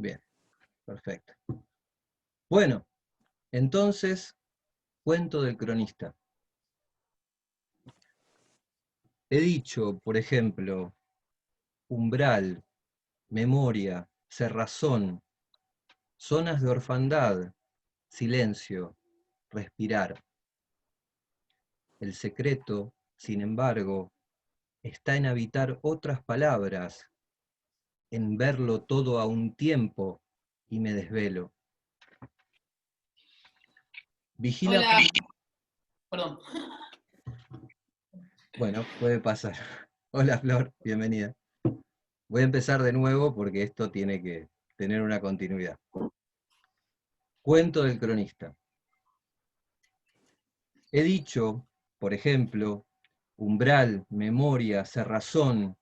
Bien, perfecto. Bueno, entonces, cuento del cronista. He dicho, por ejemplo, umbral, memoria, cerrazón, zonas de orfandad, silencio, respirar. El secreto, sin embargo, está en habitar otras palabras, en verlo todo a un tiempo, y me desvelo. Vigila. Hola, perdón. Bueno, puede pasar. Hola Flor, bienvenida. Voy a empezar de nuevo porque esto tiene que tener una continuidad. Cuento del cronista. He dicho, por ejemplo, umbral, memoria, cerrazón,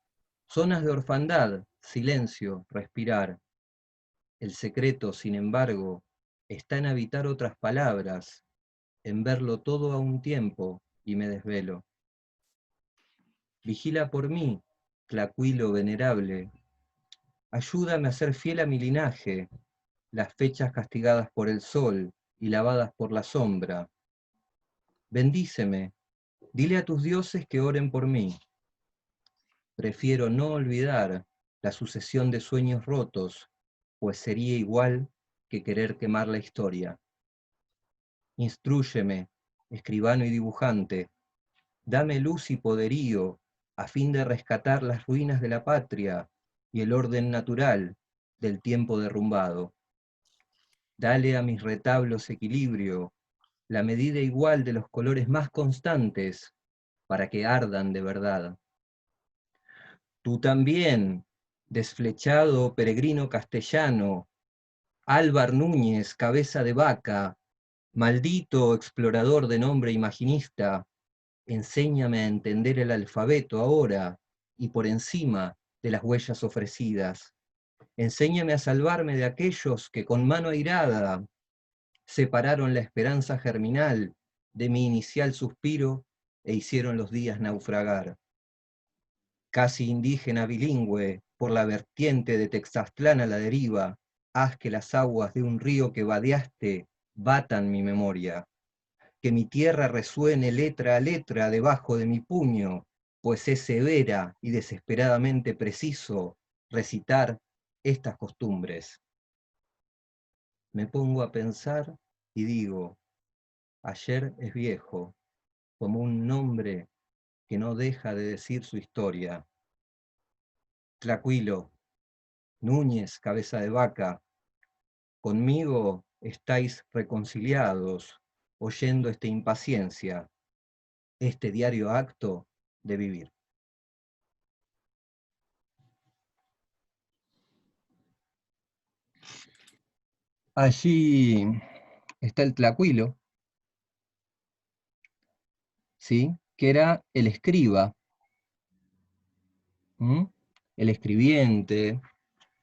zonas de orfandad, silencio, respirar. El secreto, sin embargo, está en habitar otras palabras, en verlo todo a un tiempo, y me desvelo. Vigila por mí, Tlacuilo venerable. Ayúdame a ser fiel a mi linaje, las fechas castigadas por el sol y lavadas por la sombra. Bendíceme, dile a tus dioses que oren por mí. Prefiero no olvidar la sucesión de sueños rotos, pues sería igual que querer quemar la historia. Instrúyeme, escribano y dibujante, dame luz y poderío a fin de rescatar las ruinas de la patria y el orden natural del tiempo derrumbado. Dale a mis retablos equilibrio, la medida igual de los colores más constantes, para que ardan de verdad. Tú también, desflechado peregrino castellano, Álvar Núñez, cabeza de vaca, maldito explorador de nombre imaginista, enséñame a entender el alfabeto ahora y por encima de las huellas ofrecidas. Enséñame a salvarme de aquellos que con mano airada separaron la esperanza germinal de mi inicial suspiro e hicieron los días naufragar. Casi indígena bilingüe, por la vertiente de Texaztlán a la deriva, haz que las aguas de un río que vadeaste batan mi memoria, que mi tierra resuene letra a letra debajo de mi puño, pues es severa y desesperadamente preciso recitar estas costumbres. Me pongo a pensar y digo, ayer es viejo, como un nombre que no deja de decir su historia. Tlacuilo, Núñez, cabeza de vaca, conmigo estáis reconciliados, oyendo esta impaciencia, este diario acto de vivir. Allí está el Tlacuilo, ¿sí? Que era el escriba, el escribiente,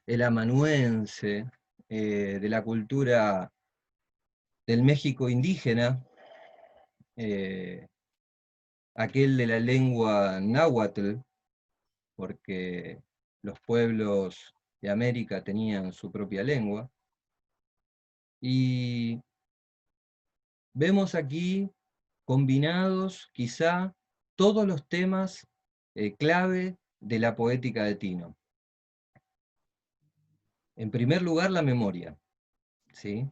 el amanuense, de la cultura del México indígena, eh, aquel de la lengua náhuatl, porque los pueblos de América tenían su propia lengua. Y vemos aquí combinados quizá todos los temas clave de la poética de Tino. En primer lugar, la memoria, ¿sí?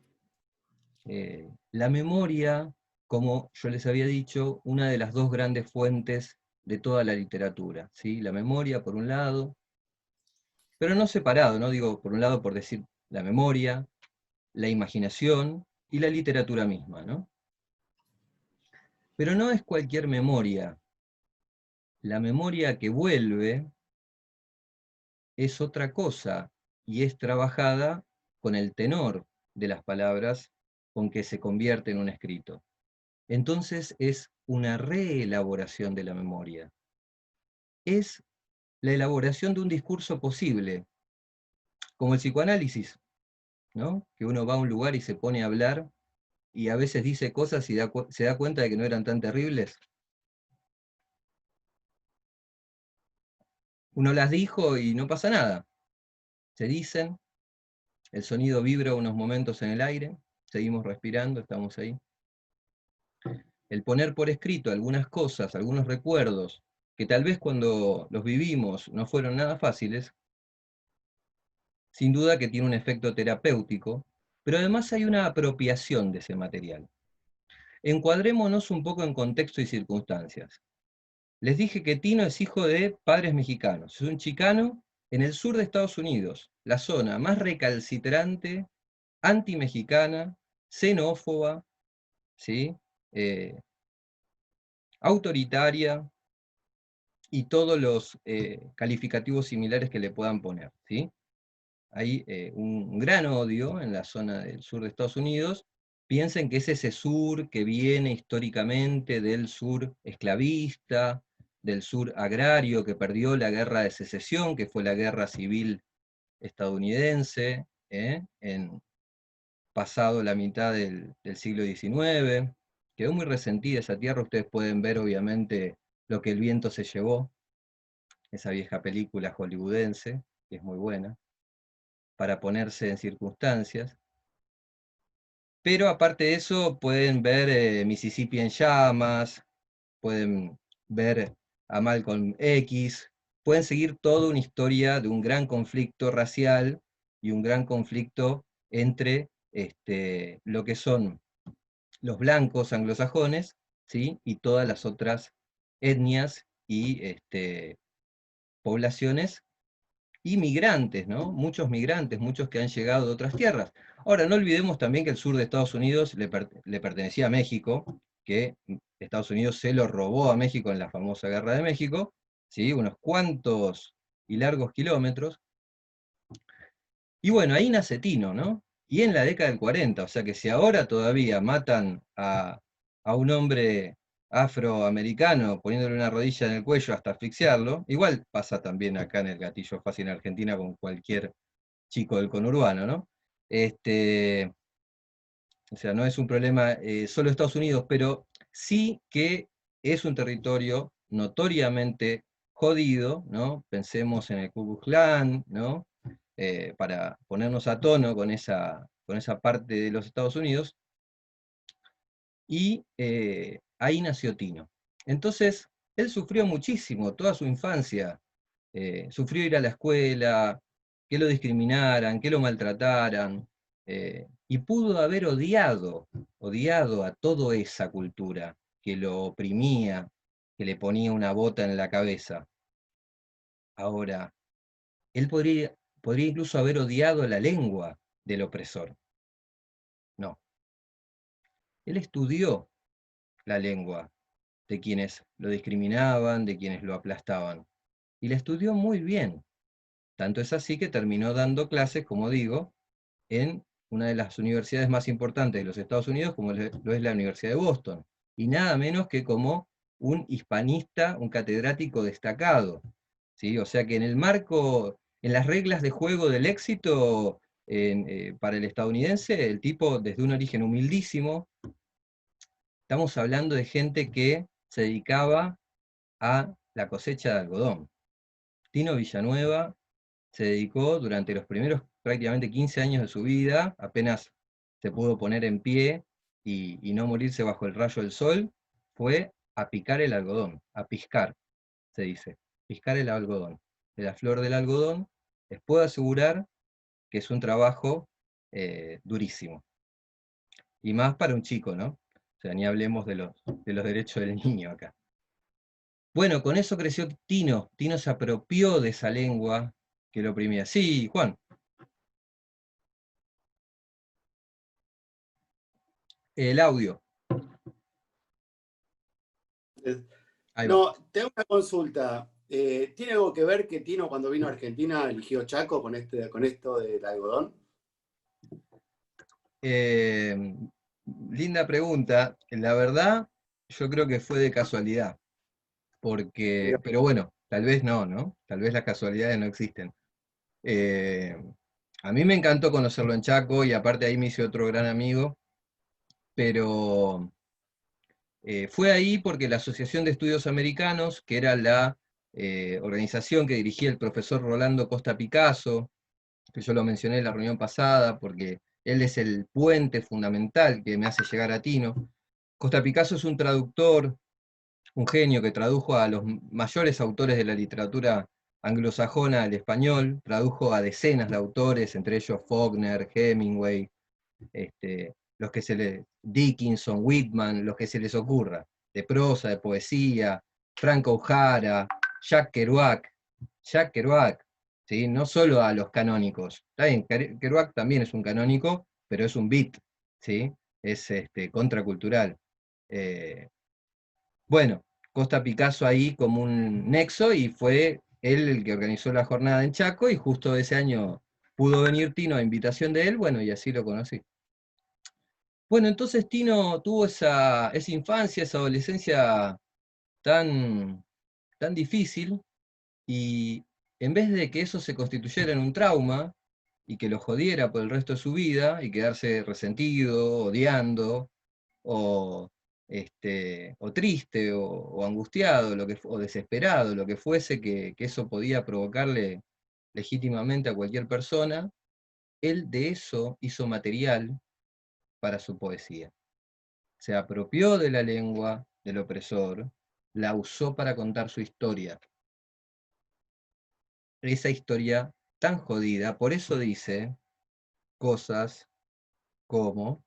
La memoria, como yo les había dicho, una de las dos grandes fuentes de toda la literatura, ¿sí? La memoria, por un lado, pero no separado, no digo por un lado por decir la memoria, la imaginación y la literatura misma, ¿no? Pero no es cualquier memoria. La memoria que vuelve es otra cosa y es trabajada con el tenor de las palabras con que se convierte en un escrito. Entonces es una reelaboración de la memoria. Es la elaboración de un discurso posible, como el psicoanálisis, ¿no? Que uno va a un lugar y se pone a hablar y a veces dice cosas y se da cuenta de que no eran tan terribles. Uno las dijo y no pasa nada. Se dicen El sonido vibra unos momentos en el aire, seguimos respirando, estamos ahí. El poner por escrito algunas cosas, algunos recuerdos, que tal vez cuando los vivimos no fueron nada fáciles, sin duda que tiene un efecto terapéutico, pero además hay una apropiación de ese material. Encuadrémonos un poco en contexto y circunstancias. Les dije que Tino es hijo de padres mexicanos, es un chicano en el sur de Estados Unidos, la zona más recalcitrante, anti-mexicana, xenófoba, ¿sí? Eh, autoritaria y todos los calificativos similares que le puedan poner, ¿sí? Hay un gran odio en la zona del sur de Estados Unidos. Piensen que es ese sur que viene históricamente del sur esclavista, del sur agrario, que perdió la guerra de secesión, que fue la guerra civil estadounidense, en pasado la mitad del siglo XIX. Quedó muy resentida esa tierra, ustedes pueden ver obviamente Lo que el viento se llevó, esa vieja película hollywoodense, que es muy buena, para ponerse en circunstancias. Pero aparte de eso, pueden ver Mississippi en llamas, pueden ver a Malcolm X, pueden seguir toda una historia de un gran conflicto racial y un gran conflicto entre lo que son los blancos anglosajones, ¿sí? Y todas las otras etnias y poblaciones y migrantes, ¿no? Muchos migrantes, muchos que han llegado de otras tierras. Ahora, no olvidemos también que el sur de Estados Unidos le pertenecía a México, que Estados Unidos se lo robó a México en la famosa Guerra de México, ¿sí? Unos cuantos y largos kilómetros. Y bueno, ahí nace Tino, ¿no? Y en la década del 40, o sea que si ahora todavía matan a un hombre afroamericano poniéndole una rodilla en el cuello hasta asfixiarlo, igual pasa también acá en el Gatillo Fácil en Argentina con cualquier chico del conurbano, ¿no? Este, o sea, no es un problema solo de Estados Unidos, pero sí que es un territorio notoriamente jodido, ¿no? Pensemos en el Ku Klux Klan, ¿no? Para ponernos a tono con esa parte de los Estados Unidos, y ahí nació Tino. Entonces, él sufrió muchísimo toda su infancia, sufrió ir a la escuela, que lo discriminaran, que lo maltrataran, y pudo haber odiado a toda esa cultura que lo oprimía, que le ponía una bota en la cabeza. Ahora, él podría incluso haber odiado la lengua del opresor. No, él estudió la lengua de quienes lo discriminaban, de quienes lo aplastaban, y la estudió muy bien. Tanto es así que terminó dando clases, como digo, en una de las universidades más importantes de los Estados Unidos, como lo es la Universidad de Boston, y nada menos que como un hispanista, un catedrático destacado, ¿sí? O sea que en el marco, en las reglas de juego del éxito para el estadounidense, el tipo desde un origen humildísimo, estamos hablando de gente que se dedicaba a la cosecha de algodón. Tino Villanueva se dedicó durante los primeros prácticamente 15 años de su vida, apenas se pudo poner en pie y no morirse bajo el rayo del sol, fue a picar el algodón, a piscar, se dice, piscar el algodón. De la flor del algodón, les puedo asegurar que es un trabajo durísimo. Y más para un chico, ¿no? O sea, ni hablemos de los derechos del niño acá. Bueno, con eso creció Tino. Tino se apropió de esa lengua que lo oprimía. Sí, Juan. El audio. Ahí va. No, tengo una consulta. ¿Tiene algo que ver que Tino cuando vino a Argentina eligió Chaco con esto del algodón? Eh, linda pregunta. La verdad, yo creo que fue de casualidad. Mira, Pero bueno, tal vez no, ¿no? Tal vez las casualidades no existen. Eh, a mí me encantó conocerlo en Chaco y aparte ahí me hice otro gran amigo, pero fue ahí porque la Asociación de Estudios Americanos, que era la organización que dirigía el profesor Rolando Costa Picasso, que yo lo mencioné en la reunión pasada, porque él es el puente fundamental que me hace llegar a Tino. Costa Picasso es un traductor, un genio que tradujo a los mayores autores de la literatura anglosajona al español, tradujo a decenas de autores, entre ellos Faulkner, Hemingway, los que se le, Dickinson, Whitman, los que se les ocurra, de prosa, de poesía, Frank O'Hara, Jack Kerouac, ¿sí? No solo a los canónicos. Está bien, Kerouac también es un canónico, pero es un beat, ¿sí? Es contracultural. Bueno, Costa Picasso ahí como un nexo, y fue él el que organizó la jornada en Chaco, y justo ese año pudo venir Tino a invitación de él, bueno, y así lo conocí. Bueno, entonces Tino tuvo esa infancia, esa adolescencia tan, tan difícil, y en vez de que eso se constituyera en un trauma, y que lo jodiera por el resto de su vida, y quedarse resentido, odiando, o, o triste, o angustiado, o desesperado, lo que fuese que eso podía provocarle legítimamente a cualquier persona, él de eso hizo material para su poesía. Se apropió de la lengua del opresor, la usó para contar su historia. Esa historia tan jodida, por eso dice cosas como: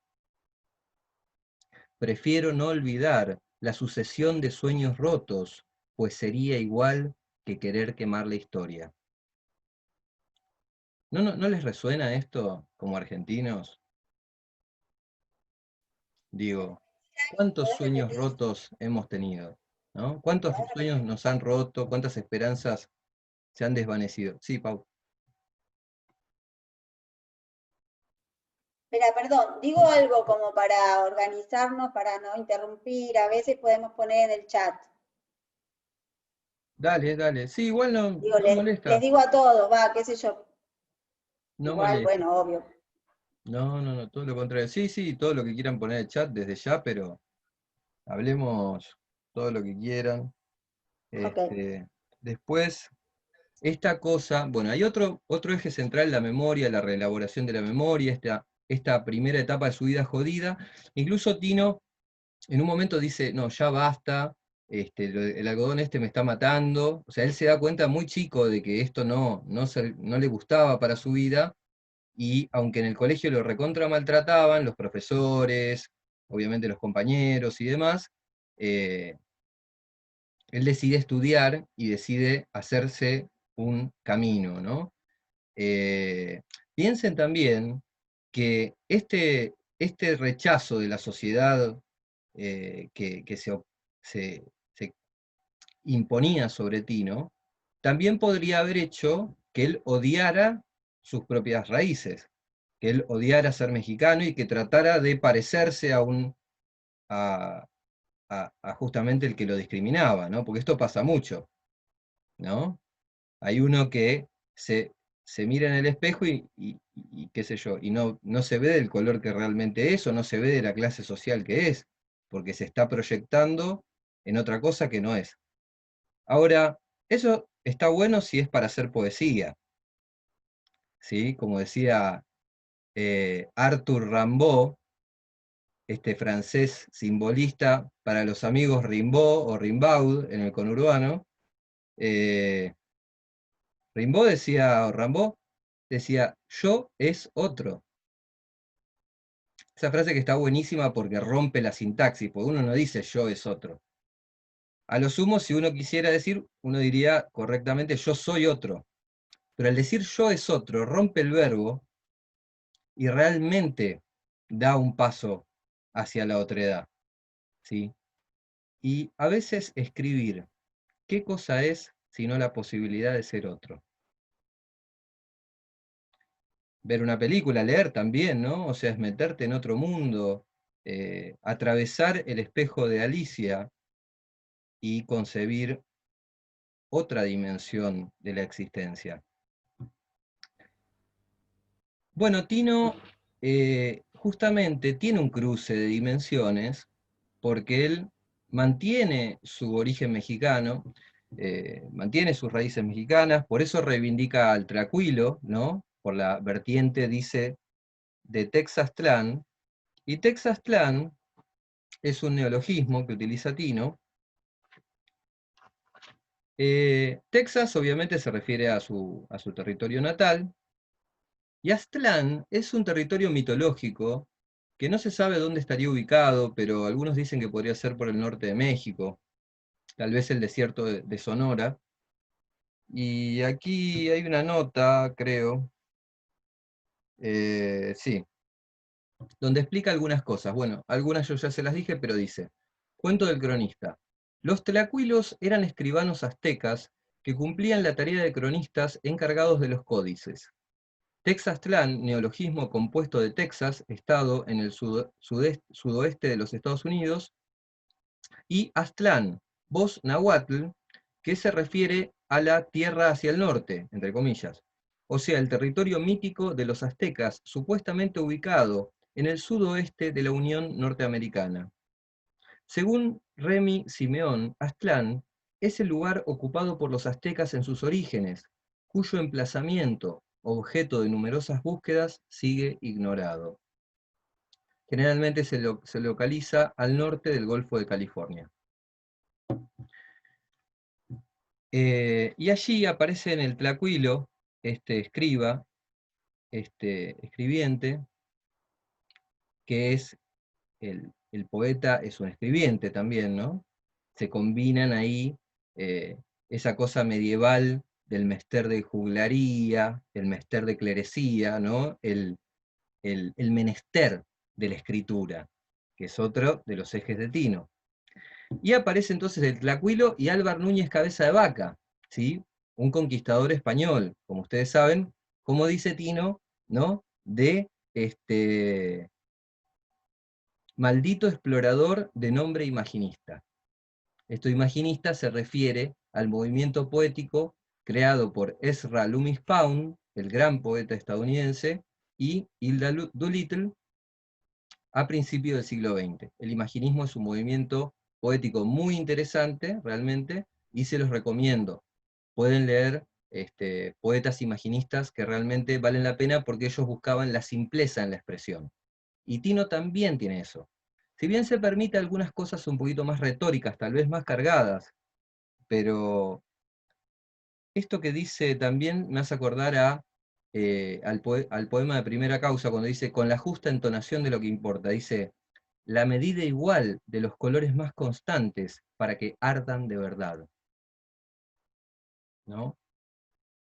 prefiero no olvidar la sucesión de sueños rotos, pues sería igual que querer quemar la historia. ¿No les resuena esto como argentinos? Digo, ¿cuántos ¿Podés sueños repetir? rotos hemos tenido? ¿No? ¿Cuántos sueños nos han roto? ¿Cuántas esperanzas se han desvanecido? Sí, Pau. Espera, perdón, digo algo como para organizarnos, para no interrumpir. A veces podemos poner en el chat. Dale, dale. Sí, igual no, Digo, no les molesta. digo a todos, va, qué sé yo. No Igual, molesta. bueno, obvio. No, todo lo contrario. Sí, sí, todo lo que quieran poner en el chat desde ya, pero hablemos todo lo que quieran. Ok. Después, esta cosa, bueno, hay otro eje central, la memoria, la reelaboración de la memoria, esta primera etapa de su vida jodida. Incluso Tino en un momento dice, no, ya basta, el algodón me está matando. O sea, él se da cuenta muy chico de que esto no le gustaba para su vida, y aunque en el colegio lo recontra maltrataban, los profesores, obviamente los compañeros y demás, eh, él decide estudiar y decide hacerse un camino, ¿no? Piensen también que este rechazo de la sociedad, que se imponía sobre Tino, también podría haber hecho que él odiara sus propias raíces, que él odiara ser mexicano y que tratara de parecerse a, a justamente el que lo discriminaba, ¿no? Porque esto pasa mucho, ¿no? Hay uno que se mira en el espejo y qué sé yo, y no se ve del color que realmente es, o no se ve de la clase social que es, porque se está proyectando en otra cosa que no es. Ahora, eso está bueno si es para hacer poesía, ¿sí? Como decía Arthur Rimbaud, este francés simbolista para los amigos Rimbaud o Rimbaud en el conurbano. Rimbaud decía, yo es otro. Esa frase que está buenísima porque rompe la sintaxis, porque uno no dice yo es otro. A lo sumo, si uno quisiera decir, uno diría correctamente yo soy otro. Pero al decir yo es otro, rompe el verbo y realmente da un paso hacia la otredad, ¿sí? Y a veces escribir, ¿qué cosa es sino la posibilidad de ser otro? Ver una película, leer también, ¿no? O sea, es meterte en otro mundo, atravesar el espejo de Alicia y concebir otra dimensión de la existencia. Bueno, Tino justamente tiene un cruce de dimensiones porque él mantiene su origen mexicano, mantiene sus raíces mexicanas, por eso reivindica al Tracuilo, ¿no? por la vertiente, dice, de Texas-Tlán, y Texas-Tlán es un neologismo que utiliza Tino. Texas obviamente se refiere a su territorio natal, y Aztlán es un territorio mitológico que no se sabe dónde estaría ubicado, pero algunos dicen que podría ser por el norte de México, tal vez el desierto de Sonora. Y aquí hay una nota, creo, sí, donde explica algunas cosas. Bueno, algunas yo ya se las dije, pero dice, cuento del cronista. Los tlacuilos eran escribanos aztecas que cumplían la tarea de cronistas encargados de los códices. Texas-Tlán, neologismo compuesto de Texas, estado en el sudoeste de los Estados Unidos, y Aztlán, voz náhuatl, que se refiere a la tierra hacia el norte, entre comillas, o sea, el territorio mítico de los aztecas, supuestamente ubicado en el sudoeste de la Unión Norteamericana. Según Remy Simeón, Aztlán es el lugar ocupado por los aztecas en sus orígenes, cuyo emplazamiento, objeto de numerosas búsquedas, sigue ignorado. Generalmente se localiza al norte del Golfo de California. Y allí aparece en el Tlacuilo, este escriba, este escribiente, que es el poeta, es un escribiente también, ¿no? Se combinan ahí esa cosa medieval del mester de juglaría, el mester de clerecía, ¿no? El menester de la escritura, que es otro de los ejes de Tino. Y aparece entonces el Tlacuilo y Álvar Núñez Cabeza de Vaca, ¿sí? Un conquistador español, como ustedes saben, como dice Tino, ¿no? De maldito explorador de nombre imaginista. Esto imaginista se refiere al movimiento poético creado por Ezra Loomis Pound, el gran poeta estadounidense, y Hilda Doolittle a principios del siglo XX. El imaginismo es un movimiento poético muy interesante, realmente, y se los recomiendo. Pueden leer poetas imaginistas que realmente valen la pena porque ellos buscaban la simpleza en la expresión. Y Tino también tiene eso. Si bien se permite algunas cosas un poquito más retóricas, tal vez más cargadas, pero esto que dice también me hace acordar al poema de Primera Causa, cuando dice, con la justa entonación de lo que importa, dice, la medida igual de los colores más constantes para que ardan de verdad. ¿No?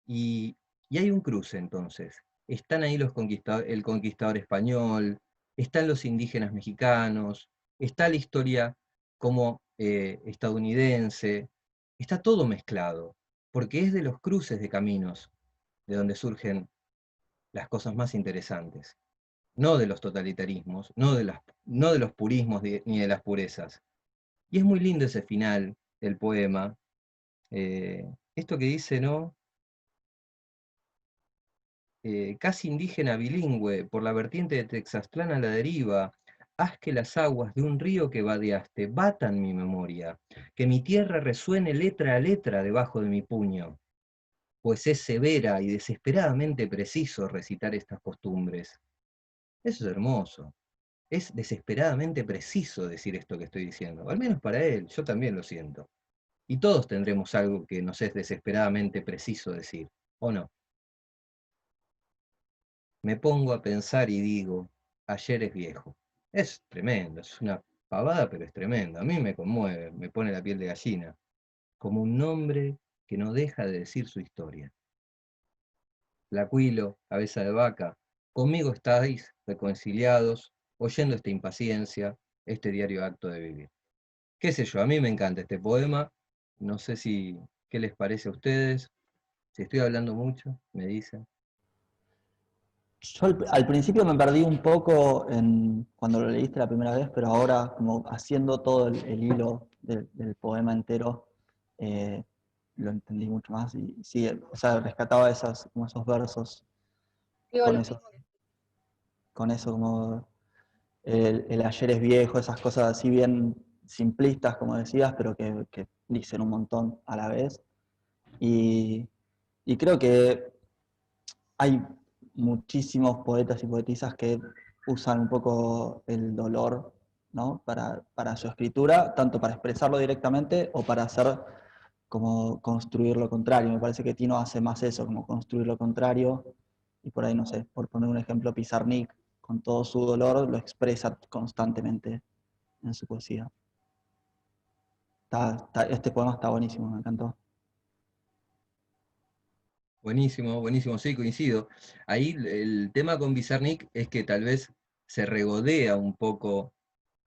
Y hay un cruce entonces. Están ahí el conquistador español, están los indígenas mexicanos, está la historia como estadounidense, está todo mezclado, porque es de los cruces de caminos de donde surgen las cosas más interesantes, no de los totalitarismos, no de los purismos ni de las purezas. Y es muy lindo ese final del poema, esto que dice, ¿no? Casi indígena bilingüe, por la vertiente de Texastlán a la deriva, haz que las aguas de un río que vadeaste batan mi memoria, que mi tierra resuene letra a letra debajo de mi puño, pues es severa y desesperadamente preciso recitar estas costumbres. Eso es hermoso. Es desesperadamente preciso decir esto que estoy diciendo, al menos para él, yo también lo siento. Y todos tendremos algo que nos es desesperadamente preciso decir, ¿o no? Me pongo a pensar y digo, ayer es viejo. Es tremendo, es una pavada, pero es tremendo. A mí me conmueve, me pone la piel de gallina, como un nombre que no deja de decir su historia. Tlacuilo, cabeza de vaca, conmigo estáis reconciliados, oyendo esta impaciencia, este diario acto de vivir. Qué sé yo, a mí me encanta este poema, no sé qué les parece a ustedes, si estoy hablando mucho, me dicen. Yo al principio me perdí un poco cuando lo leíste la primera vez, pero ahora como haciendo todo el hilo del poema entero, lo entendí mucho más y sí, o sea, rescataba como esos versos Digo, con eso como el ayer es viejo, esas cosas así bien simplistas, como decías, pero que dicen un montón a la vez. Y creo que hay muchísimos poetas y poetisas que usan un poco el dolor, ¿no? Para su escritura, tanto para expresarlo directamente o para hacer como construir lo contrario. Me parece que Tino hace más eso, como construir lo contrario, y por ahí, no sé, por poner un ejemplo, Pizarnik, con todo su dolor, lo expresa constantemente en su poesía. Este poema está buenísimo, me encantó. Buenísimo, buenísimo, sí, coincido. Ahí el tema con Pizarnik es que tal vez se regodea un poco,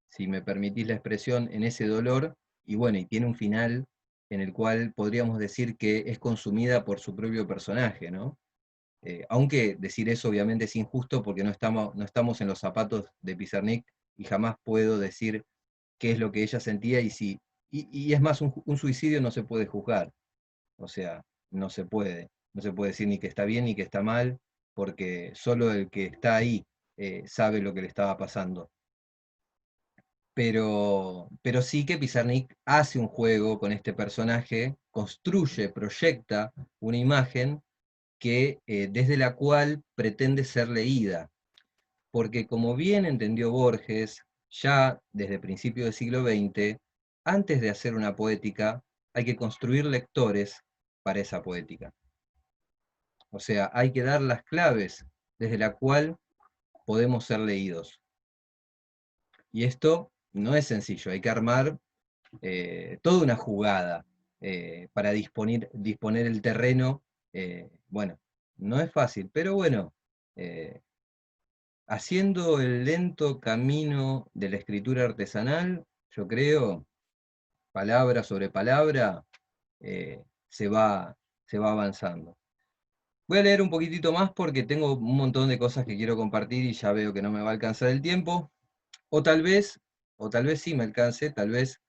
si me permitís la expresión, en ese dolor, y bueno, y tiene un final en el cual podríamos decir que es consumida por su propio personaje, ¿no? Aunque decir eso obviamente es injusto porque no estamos en los zapatos de Pizarnik y jamás puedo decir qué es lo que ella sentía y es más, un suicidio no se puede juzgar, o sea, no se puede decir ni que está bien ni que está mal, porque solo el que está ahí sabe lo que le estaba pasando. Pero sí que Pizarnik hace un juego con este personaje, construye, proyecta una imagen que, desde la cual pretende ser leída. Porque como bien entendió Borges, ya desde principios del siglo XX, antes de hacer una poética, hay que construir lectores para esa poética. O sea, hay que dar las claves desde la cual podemos ser leídos. Y esto no es sencillo, hay que armar toda una jugada para disponer el terreno. Bueno, no es fácil, pero bueno, haciendo el lento camino de la escritura artesanal, yo creo, palabra sobre palabra, eh, se va, se va avanzando. Voy a leer un poquitito más porque tengo un montón de cosas que quiero compartir y ya veo que no me va a alcanzar el tiempo. O tal vez, o tal vez sí me alcance, tal vez,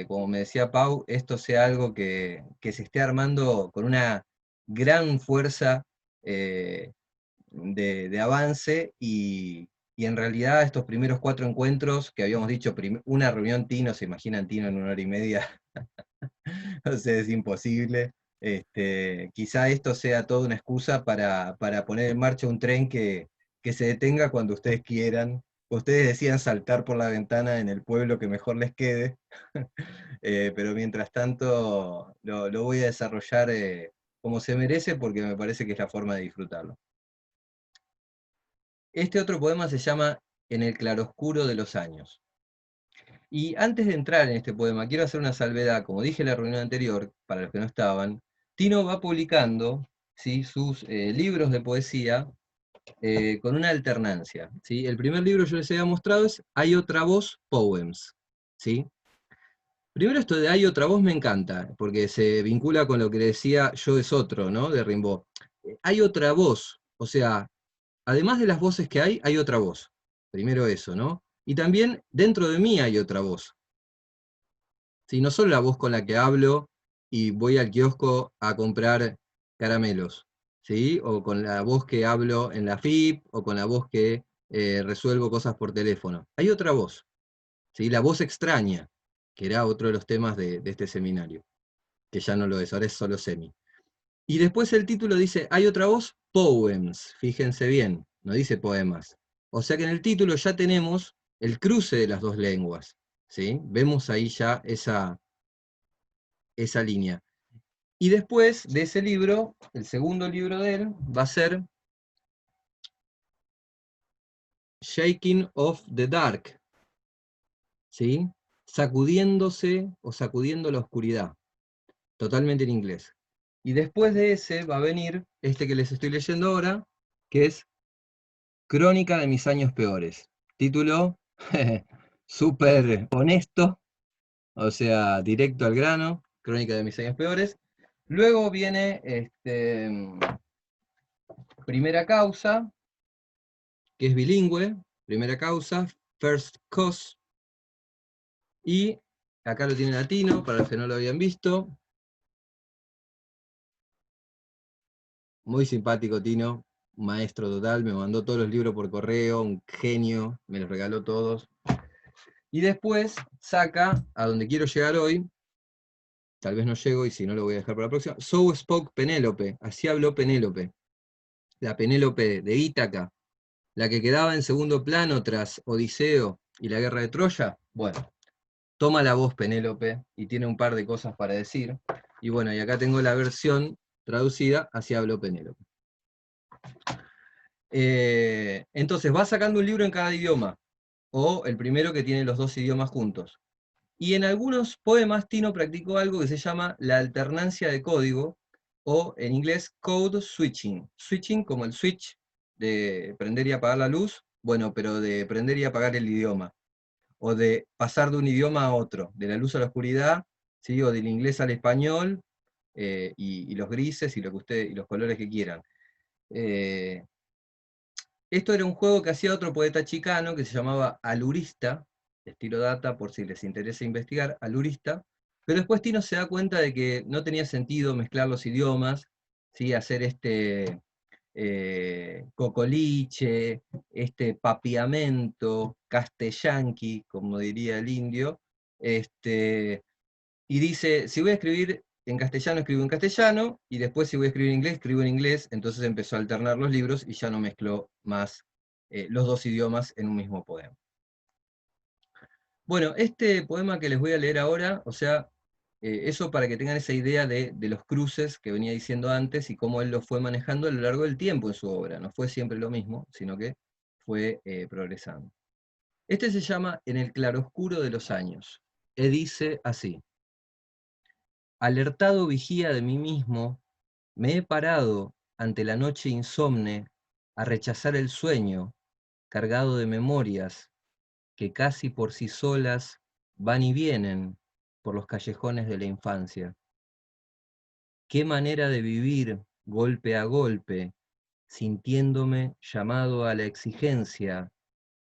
como me decía Pau, esto sea algo que se esté armando con una gran fuerza de avance y en realidad estos primeros 4 encuentros que habíamos dicho, una reunión Tino, se imaginan Tino en 1 hora y media, o sea, es imposible. Quizá esto sea toda una excusa para poner en marcha un tren que se detenga cuando ustedes quieran. Ustedes decían saltar por la ventana en el pueblo que mejor les quede, pero mientras tanto lo voy a desarrollar como se merece porque me parece que es la forma de disfrutarlo. Este otro poema se llama En el claroscuro de los años. Y antes de entrar en este poema, quiero hacer una salvedad. Como dije en la reunión anterior, para los que no estaban, Tino va publicando, ¿sí?, sus libros de poesía con una alternancia, ¿sí? El primer libro yo les había mostrado es Hay otra voz, Poems, ¿sí? Primero esto de Hay otra voz me encanta, porque se vincula con lo que le decía Yo es otro, ¿no?, de Rimbaud. Hay otra voz, o sea, además de las voces que hay otra voz. Primero eso, ¿no? Y también dentro de mí hay otra voz. ¿Sí? No solo la voz con la que hablo y voy al kiosco a comprar caramelos, ¿sí? O con la voz que hablo en la FIP, o con la voz que resuelvo cosas por teléfono. Hay otra voz, ¿sí? La voz extraña, que era otro de los temas de este seminario, que ya no lo es, ahora es solo semi. Y después el título dice, hay otra voz, Poems, fíjense bien, no dice poemas. O sea que en el título ya tenemos el cruce de las dos lenguas, ¿sí? Vemos ahí ya esa línea. Y después de ese libro, el segundo libro de él, va a ser Shaking of the Dark, ¿sí? Sacudiéndose o sacudiendo la oscuridad, totalmente en inglés. Y después de ese va a venir este que les estoy leyendo ahora, que es Crónica de mis años peores. Título súper honesto, o sea, directo al grano, Crónica de mis años peores. Luego viene Primera Causa, que es bilingüe, Primera Causa, First Cause, y acá lo tiene latino, para los que no lo habían visto. Muy simpático Tino, un maestro total, me mandó todos los libros por correo, un genio, me los regaló todos. Y después saca, a donde quiero llegar hoy, tal vez no llego y si no lo voy a dejar para la próxima, So Spoke Penélope, así habló Penélope. la Penélope de Ítaca, la que quedaba en segundo plano tras Odiseo y la guerra de Troya. Bueno, toma la voz Penélope y tiene un par de cosas para decir. Y bueno, y acá tengo la versión traducida, así habló Penélope. Entonces va sacando un libro en cada idioma, o el primero que tiene los dos idiomas juntos. Y en algunos poemas Tino practicó algo que se llama la alternancia de código, o en inglés code switching. Switching como el switch de prender y apagar la luz, bueno, pero de prender y apagar el idioma, o de pasar de un idioma a otro, de la luz a la oscuridad, ¿sí? O del inglés al español, y los grises y y los colores que quieran. Esto era un juego que hacía otro poeta chicano que se llamaba Alurista, estilo data por si les interesa investigar, Alurista, pero después Tino se da cuenta de que no tenía sentido mezclar los idiomas, ¿sí? Hacer este cocoliche, este papiamento, castellanqui, como diría el indio, y dice, si voy a escribir en castellano, escribo en castellano, y después si voy a escribir en inglés, escribo en inglés. Entonces empezó a alternar los libros y ya no mezcló más los dos idiomas en un mismo poema. Bueno, este poema que les voy a leer ahora, o sea, eso para que tengan esa idea de los cruces que venía diciendo antes y cómo él los fue manejando a lo largo del tiempo en su obra. No fue siempre lo mismo, sino que fue progresando. Este se llama En el claroscuro de los años. Y dice así: alertado vigía de mí mismo, me he parado ante la noche insomne a rechazar el sueño, cargado de memorias que casi por sí solas van y vienen por los callejones de la infancia. Qué manera de vivir golpe a golpe, sintiéndome llamado a la exigencia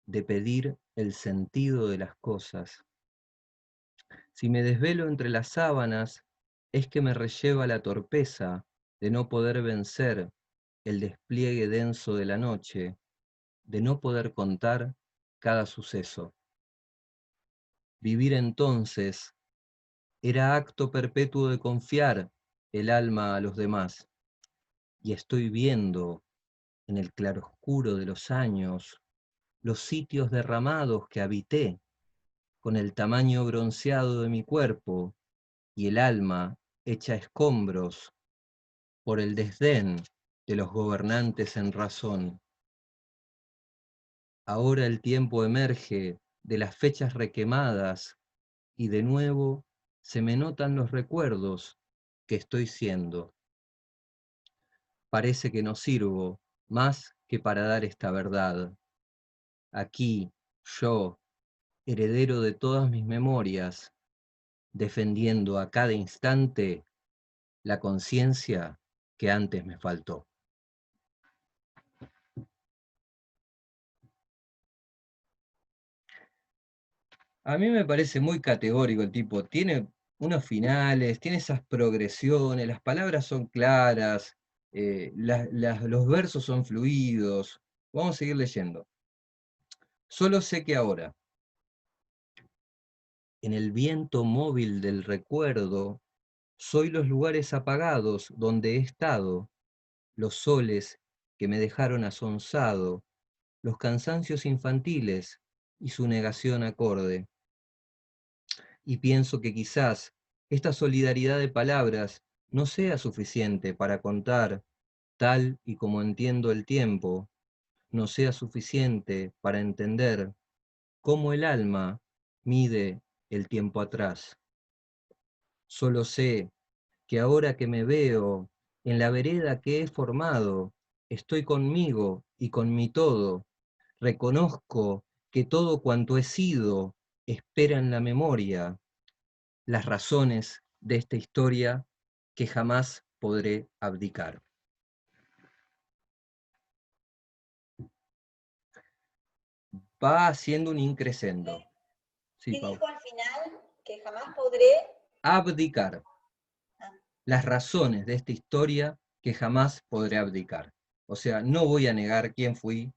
de pedir el sentido de las cosas. Si me desvelo entre las sábanas, es que me relleva la torpeza de no poder vencer el despliegue denso de la noche, de no poder contar cada suceso. Vivir entonces era acto perpetuo de confiar el alma a los demás, y estoy viendo en el claroscuro de los años los sitios derramados que habité, con el tamaño bronceado de mi cuerpo y el alma hecha escombros por el desdén de los gobernantes en razón. Ahora el tiempo emerge de las fechas requemadas y de nuevo se me notan los recuerdos que estoy siendo. Parece que no sirvo más que para dar esta verdad. Aquí, yo, heredero de todas mis memorias, defendiendo a cada instante la conciencia que antes me faltó. A mí me parece muy categórico el tipo, tiene unos finales, tiene esas progresiones, las palabras son claras, los versos son fluidos. Vamos a seguir leyendo. Solo sé que ahora, en el viento móvil del recuerdo, soy los lugares apagados donde he estado, los soles que me dejaron asonsado, los cansancios infantiles y su negación acorde. Y pienso que quizás esta solidaridad de palabras no sea suficiente para contar, tal y como entiendo el tiempo, no sea suficiente para entender cómo el alma mide el tiempo atrás. Solo sé que ahora que me veo en la vereda que he formado, estoy conmigo y con mi todo. Reconozco que todo cuanto he sido espera en la memoria las razones de esta historia que jamás podré abdicar. Va haciendo un increscendo. Sí, ¿Qué Pau. dijo al final? Que jamás podré. Abdicar. Las razones de esta historia que jamás podré abdicar. O sea, no voy a negar quién fui,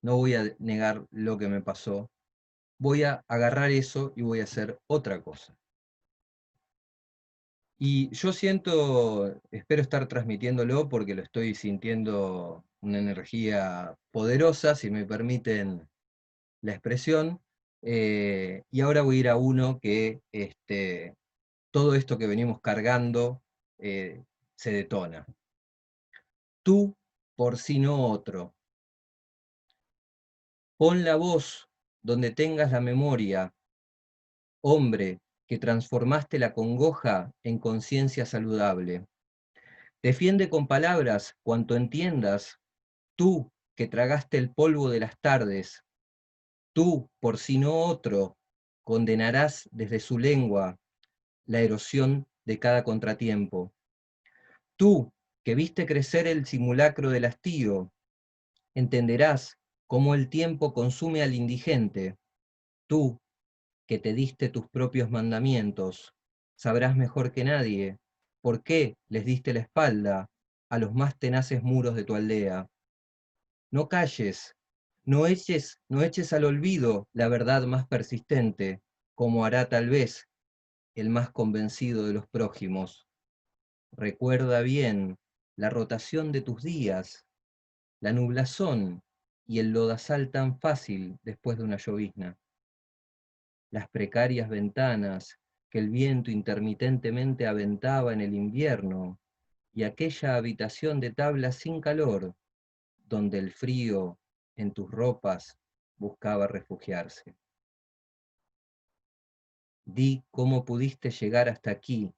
no voy a negar lo que me pasó, voy a agarrar eso y voy a hacer otra cosa. Y yo siento, espero estar transmitiéndolo porque lo estoy sintiendo una energía poderosa, si me permiten la expresión. Y ahora voy a ir a uno que todo esto que venimos cargando se detona. Tú por si no otro. Pon la voz donde tengas la memoria, hombre, que transformaste la congoja en conciencia saludable. Defiende con palabras cuanto entiendas, tú que tragaste el polvo de las tardes, tú, por si no otro, condenarás desde su lengua la erosión de cada contratiempo. Tú, que viste crecer el simulacro del hastío, entenderás cómo el tiempo consume al indigente. Tú, que te diste tus propios mandamientos, sabrás mejor que nadie por qué les diste la espalda a los más tenaces muros de tu aldea. No calles, no eches al olvido la verdad más persistente, como hará tal vez el más convencido de los prójimos. Recuerda bien la rotación de tus días, la nublazón y el lodazal tan fácil después de una llovizna. Las precarias ventanas que el viento intermitentemente aventaba en el invierno, y aquella habitación de tablas sin calor, donde el frío en tus ropas buscaba refugiarse. Di cómo pudiste llegar hasta aquí,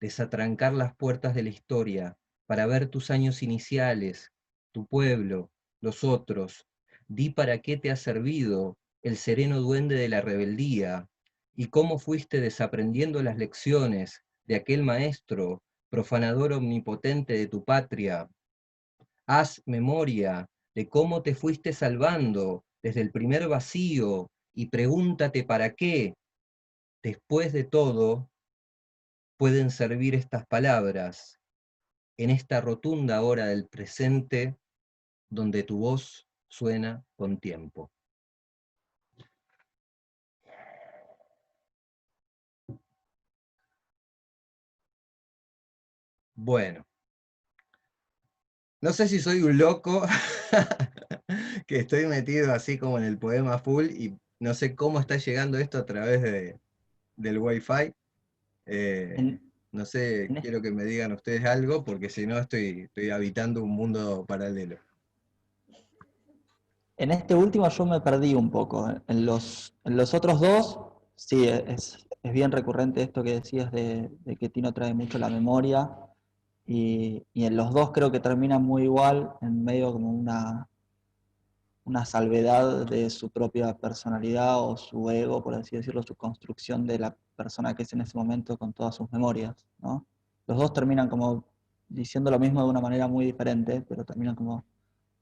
desatrancar las puertas de la historia, para ver tus años iniciales, tu pueblo, los otros. Di para qué te ha servido el sereno duende de la rebeldía, y cómo fuiste desaprendiendo las lecciones de aquel maestro, profanador omnipotente de tu patria. Haz memoria de cómo te fuiste salvando desde el primer vacío, y pregúntate para qué, después de todo, pueden servir estas palabras en esta rotunda hora del presente, donde tu voz suena con tiempo. Bueno, no sé si soy un loco, que estoy metido así como en el poema full, y no sé cómo está llegando esto a través del Wi-Fi. En, No sé, en quiero que me digan ustedes algo, porque si no estoy habitando un mundo paralelo. En este último yo me perdí un poco. En los otros dos, sí, es bien recurrente esto que decías de que Tino trae mucho la memoria. Y en los dos creo que termina muy igual, en medio como una salvedad de su propia personalidad o su ego, por así decirlo, su construcción de la persona que es en ese momento con todas sus memorias, ¿no? Los dos terminan como diciendo lo mismo de una manera muy diferente, pero terminan como,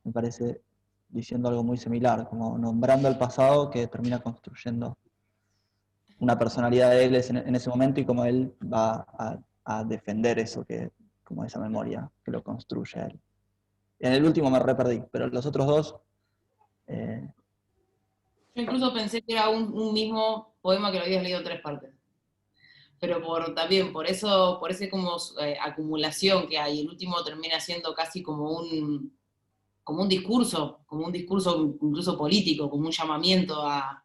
me parece, diciendo algo muy similar, como nombrando el pasado que termina construyendo una personalidad de él en ese momento y como él va a defender eso, como esa memoria que lo construye a él. En el último me re perdí, pero los otros dos... Yo incluso pensé que era un mismo poema que lo habías leído en 3 partes. Pero también por ese como acumulación que hay, el último termina siendo casi como un discurso incluso político, como un llamamiento a,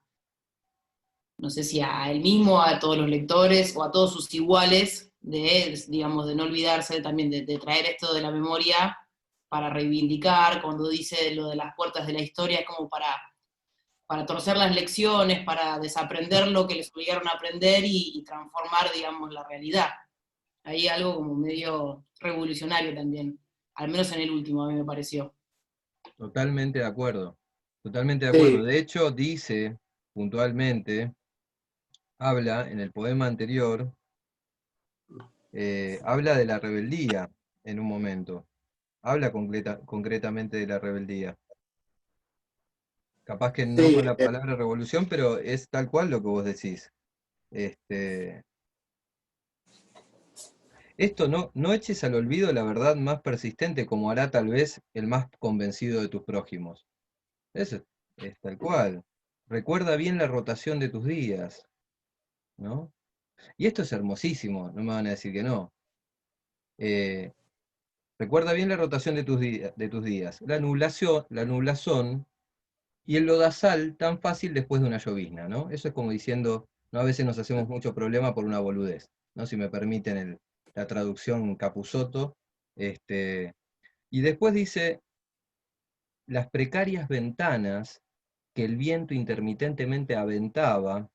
no sé si a él mismo, a todos los lectores o a todos sus iguales, digamos, de no olvidarse también de traer esto de la memoria para reivindicar, cuando dice lo de las puertas de la historia, como para torcer las lecciones, para desaprender lo que les obligaron a aprender y transformar, digamos, la realidad. Hay algo como medio revolucionario también, al menos en el último, a mí me pareció. Totalmente de acuerdo, totalmente de acuerdo. Sí, De hecho, dice puntualmente, habla en el poema anterior, habla de la rebeldía en un momento, habla concretamente de la rebeldía. Capaz que no sí, con la palabra revolución, pero es tal cual lo que vos decís. Este, Esto no eches al olvido la verdad más persistente, como hará tal vez el más convencido de tus prójimos. Eso es tal cual. Recuerda bien la rotación de tus días, ¿no? Y esto es hermosísimo, no me van a decir que no. Recuerda bien la rotación de tus días. La nublazón y el lodazal tan fácil después de una llovizna, ¿no? Eso es como diciendo, ¿no? A veces nos hacemos mucho problema por una boludez, ¿no? Si me permiten la traducción Capusotto. Y después dice, las precarias ventanas que el viento intermitentemente aventaba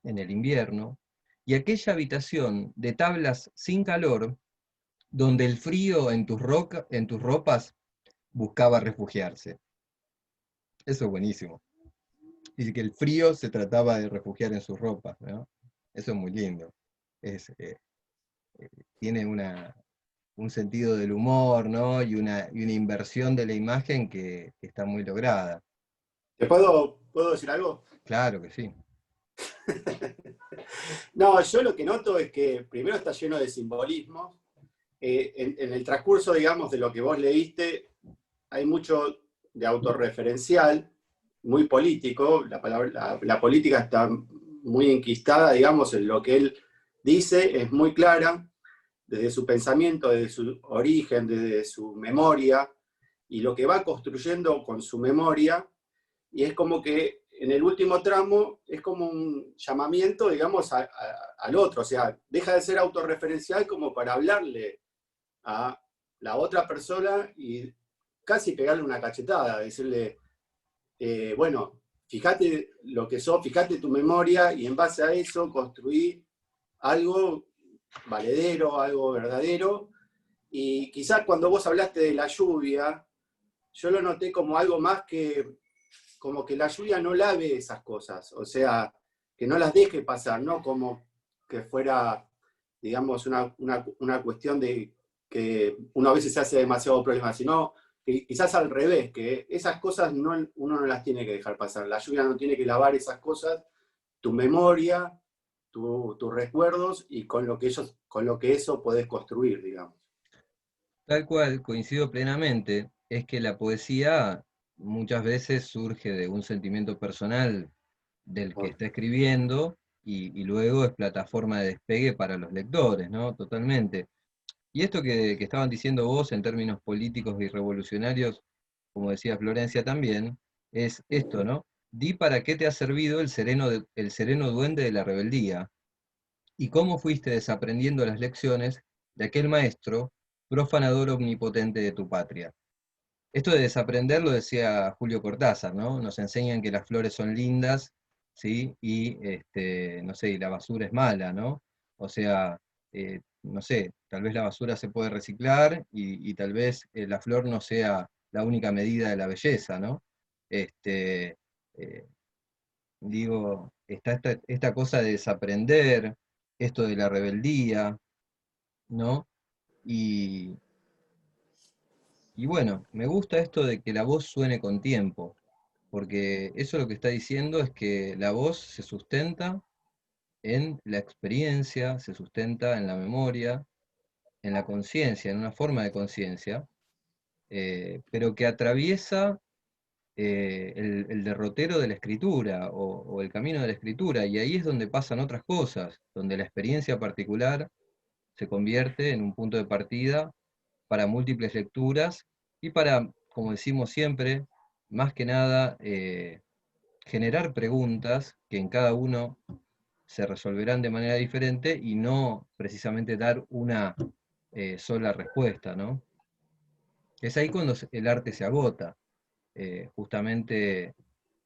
en el invierno, y aquella habitación de tablas sin calor, donde el frío en en tus ropas buscaba refugiarse. Eso es buenísimo. Y que el frío se trataba de refugiar en sus ropas, ¿no? Eso es muy lindo. Es, tiene un sentido del humor, ¿no? Y una inversión de la imagen que está muy lograda. ¿Te puedo decir algo? Claro que sí. No, yo lo que noto es que primero está lleno de simbolismos. En el transcurso, digamos, de lo que vos leíste, hay mucho de autorreferencial, muy político. La política está muy enquistada, digamos, en lo que él dice, es muy clara, desde su pensamiento, desde su origen, desde su memoria, y lo que va construyendo con su memoria, y es como que en el último tramo es como un llamamiento, digamos, al otro, o sea, deja de ser autorreferencial como para hablarle a la otra persona y casi pegarle una cachetada, decirle, bueno, fíjate lo que sos, fíjate tu memoria y en base a eso construí algo valedero, algo verdadero. Y quizás cuando vos hablaste de la lluvia, yo lo noté como algo más que, como que la lluvia no lave esas cosas, o sea, que no las deje pasar, no como que fuera, digamos, una cuestión de que uno a veces se hace demasiado problema, sino que quizás al revés, que esas cosas uno no las tiene que dejar pasar, la lluvia no tiene que lavar esas cosas, tu memoria, tus recuerdos y con lo que eso podés construir, digamos. Tal cual, coincido plenamente, es que la poesía muchas veces surge de un sentimiento personal del que está escribiendo y luego es plataforma de despegue para los lectores, ¿no? Totalmente. Y esto que estaban diciendo vos en términos políticos y revolucionarios, como decía Florencia también, es esto, ¿no? Di para qué te ha servido el sereno duende de la rebeldía y cómo fuiste desaprendiendo las lecciones de aquel maestro profanador omnipotente de tu patria. Esto de desaprender lo decía Julio Cortázar, ¿no? Nos enseñan que las flores son lindas, ¿sí? Y, no sé, y la basura es mala, ¿no? O sea, no sé, tal vez la basura se puede reciclar y tal vez la flor no sea la única medida de la belleza, ¿no? Este, eh, digo, está esta cosa de desaprender, esto de la rebeldía, ¿no? Y, y bueno, me gusta esto de que la voz suene con tiempo, porque eso lo que está diciendo es que la voz se sustenta en la experiencia, se sustenta en la memoria, en la conciencia, en una forma de conciencia, pero que atraviesa el derrotero de la escritura o el camino de la escritura, y ahí es donde pasan otras cosas, donde la experiencia particular se convierte en un punto de partida para múltiples lecturas y para, como decimos siempre, más que nada, generar preguntas que en cada uno se resolverán de manera diferente y no precisamente dar una sola respuesta, ¿no? Es ahí cuando el arte se agota. Justamente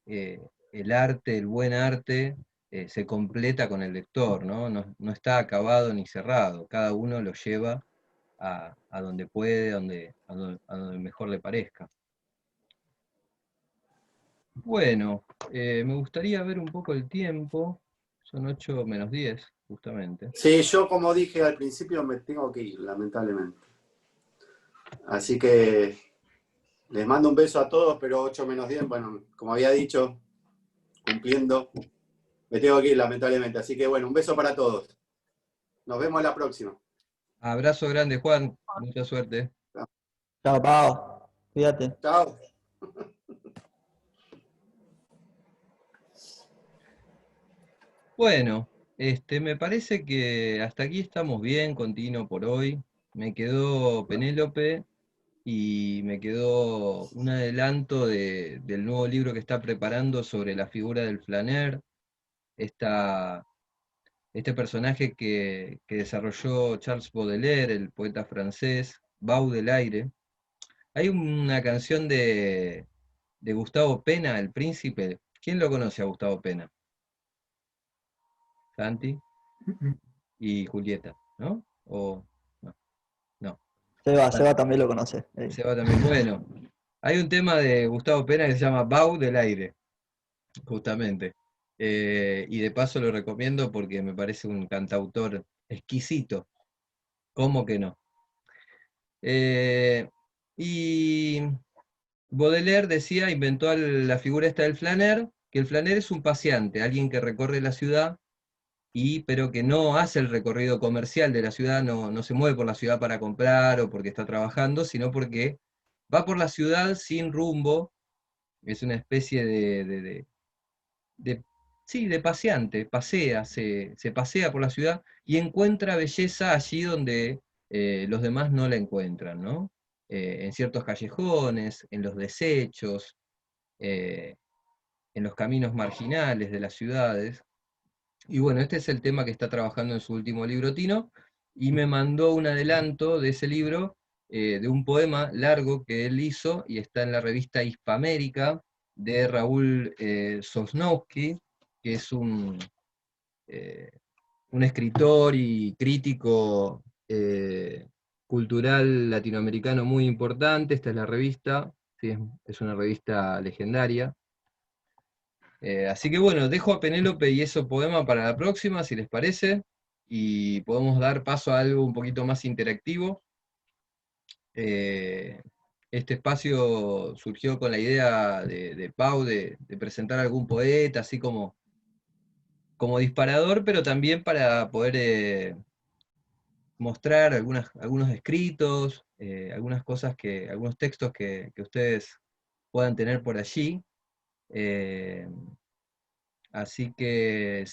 el arte, el buen arte, se completa con el lector, ¿no? No está acabado ni cerrado, cada uno lo lleva a donde puede, a donde mejor le parezca. Bueno, me gustaría ver un poco el tiempo, son 8 menos 10, justamente. Sí, yo como dije al principio me tengo que ir, lamentablemente. Así que les mando un beso a todos, pero 8 menos 10, bueno, como había dicho, cumpliendo, me tengo que ir, lamentablemente. Así que bueno, un beso para todos. Nos vemos la próxima. Abrazo grande, Juan, mucha suerte. Chao, Pau. Cuídate. Chao. Bueno, Me parece que hasta aquí estamos bien, continuo por hoy. Me quedó Penélope y me quedó un adelanto del nuevo libro que está preparando sobre la figura del flaner, este personaje que desarrolló Charles Baudelaire, el poeta francés, Baudelaire. Hay una canción de Gustavo Pena, El Príncipe. ¿Quién lo conoce a Gustavo Pena? Santi y Julieta, ¿no? O no, no. Seba también lo conoce. Seba también. Bueno, hay un tema de Gustavo Pena que se llama Bau del Aire, justamente. Y de paso lo recomiendo porque me parece un cantautor exquisito. ¿Cómo que no? Eh, y Baudelaire decía, inventó la figura esta del flaner, que el flaner es un paseante, alguien que recorre la ciudad, pero que no hace el recorrido comercial de la ciudad, no se mueve por la ciudad para comprar o porque está trabajando, sino porque va por la ciudad sin rumbo, es una especie de- sí, de paseante, se pasea por la ciudad y encuentra belleza allí donde los demás no la encuentran, ¿no? En ciertos callejones, en los desechos, eh, en los caminos marginales de las ciudades. Y bueno, este es el tema que está trabajando en su último libro Tino, y me mandó un adelanto de ese libro, de un poema largo que él hizo, y está en la revista Hispamérica, de Raúl Sosnowski, que es eh, un escritor y crítico cultural latinoamericano muy importante. Esta es la revista, sí, es una revista legendaria. Así que bueno, dejo a Penélope y eso poema para la próxima, si les parece, y podemos dar paso a algo un poquito más interactivo. Eh, este espacio surgió con la idea de Pau de presentar algún poeta, así como disparador, pero también para poder mostrar algunos escritos, algunas cosas algunos textos que ustedes puedan tener por allí. Eh, Así que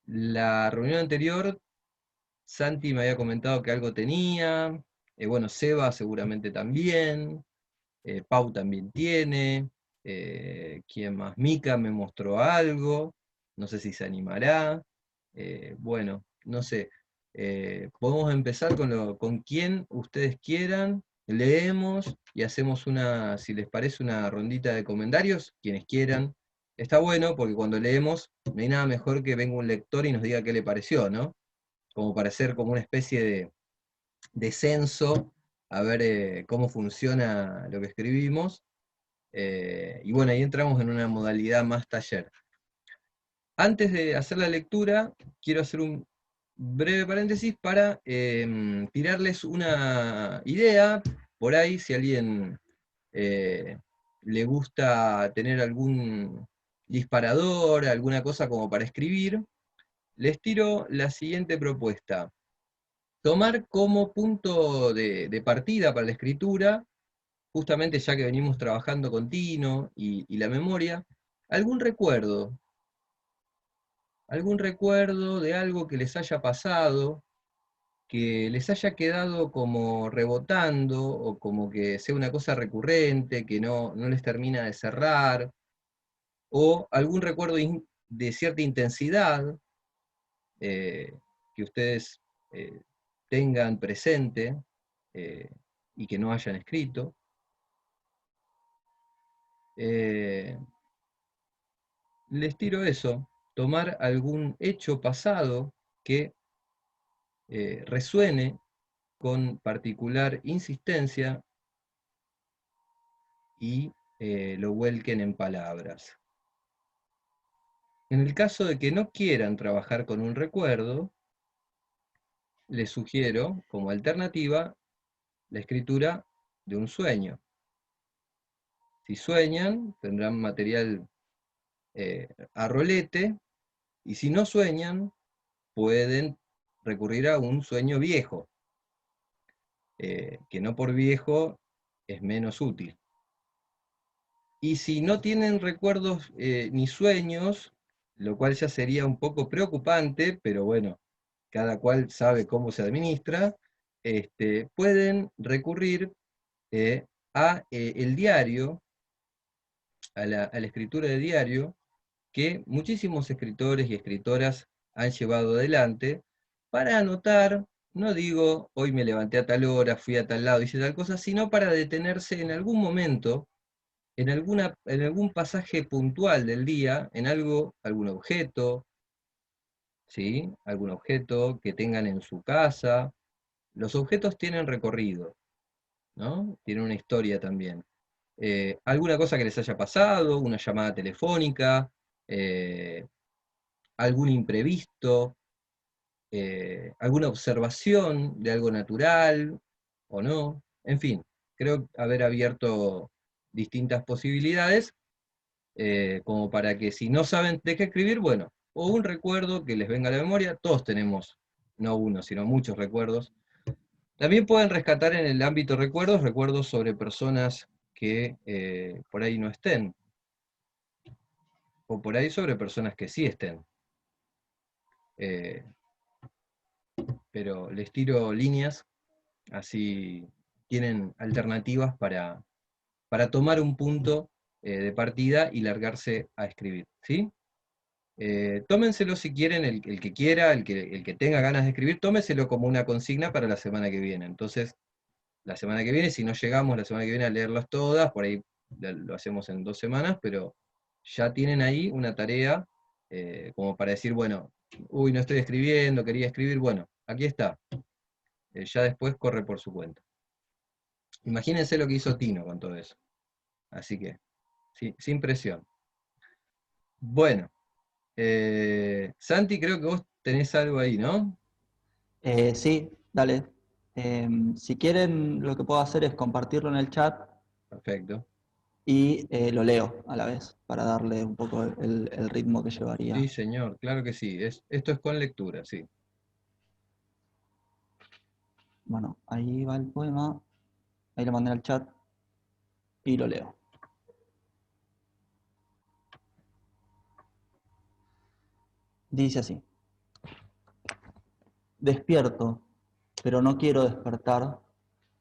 la reunión anterior, Santi me había comentado que algo tenía, bueno, Seba seguramente también, Pau también tiene, ¿quién más? Mica me mostró algo, no sé si se animará, bueno, no sé, podemos empezar con quien ustedes quieran, leemos y hacemos si les parece, una rondita de comentarios, quienes quieran. Está bueno porque cuando leemos no hay nada mejor que venga un lector y nos diga qué le pareció, ¿no? Como para hacer como una especie de censo, a ver cómo funciona lo que escribimos. Y bueno, ahí entramos en una modalidad más taller. Antes de hacer la lectura, quiero hacer un breve paréntesis para tirarles una idea, por ahí, si a alguien le gusta tener algún disparador, alguna cosa como para escribir, les tiro la siguiente propuesta. Tomar como punto de partida para la escritura, justamente ya que venimos trabajando con Tino y la memoria, algún recuerdo de algo que les haya pasado, que les haya quedado como rebotando, o como que sea una cosa recurrente, que no les termina de cerrar, o algún recuerdo de cierta intensidad eh, que ustedes eh, tengan presente eh, y que no hayan escrito. Les tiro eso, tomar algún hecho pasado que resuene con particular insistencia y lo vuelquen en palabras. En el caso de que no quieran trabajar con un recuerdo, les sugiero como alternativa la escritura de un sueño. Si sueñan, tendrán material a rolete, y si no sueñan, pueden recurrir a un sueño viejo, que no por viejo es menos útil. Y si no tienen recuerdos ni sueños, lo cual ya sería un poco preocupante, pero bueno, cada cual sabe cómo se administra, pueden recurrir a el diario, a la escritura de diario, que muchísimos escritores y escritoras han llevado adelante para anotar, no digo hoy me levanté a tal hora, fui a tal lado, hice tal cosa, sino para detenerse en algún momento, en algún pasaje puntual del día, en algún objeto, ¿sí? Algún objeto que tengan en su casa. Los objetos tienen recorrido, ¿no? Tienen una historia también. Alguna cosa que les haya pasado, una llamada telefónica, algún imprevisto, alguna observación de algo natural o no. En fin, creo haber abierto distintas posibilidades, como para que si no saben de qué escribir, bueno, o un recuerdo que les venga a la memoria, todos tenemos, no uno, sino muchos recuerdos. También pueden rescatar en el ámbito recuerdos sobre personas que por ahí no estén, o por ahí sobre personas que sí estén. Pero les tiro líneas, así tienen alternativas para tomar un punto de partida y largarse a escribir, ¿sí? Tómenselo si quieren, el que quiera, el que tenga ganas de escribir, tómenselo como una consigna para la semana que viene. Entonces, la semana que viene, si no llegamos la semana que viene a leerlas todas, por ahí lo hacemos en 2 semanas, pero ya tienen ahí una tarea como para decir, bueno, uy, no estoy escribiendo, quería escribir, bueno, aquí está. Ya después corre por su cuenta. Imagínense lo que hizo Tino con todo eso. Así que, sí, sin presión. Bueno, Santi, creo que vos tenés algo ahí, ¿no? Sí, dale. Si quieren, lo que puedo hacer es compartirlo en el chat Perfecto. y lo leo a la vez, para darle un poco el ritmo que llevaría. Sí, señor, claro que sí. Esto es con lectura, sí. Bueno, ahí va el poema, ahí lo mandé al chat y lo leo. Dice así: despierto, pero no quiero despertar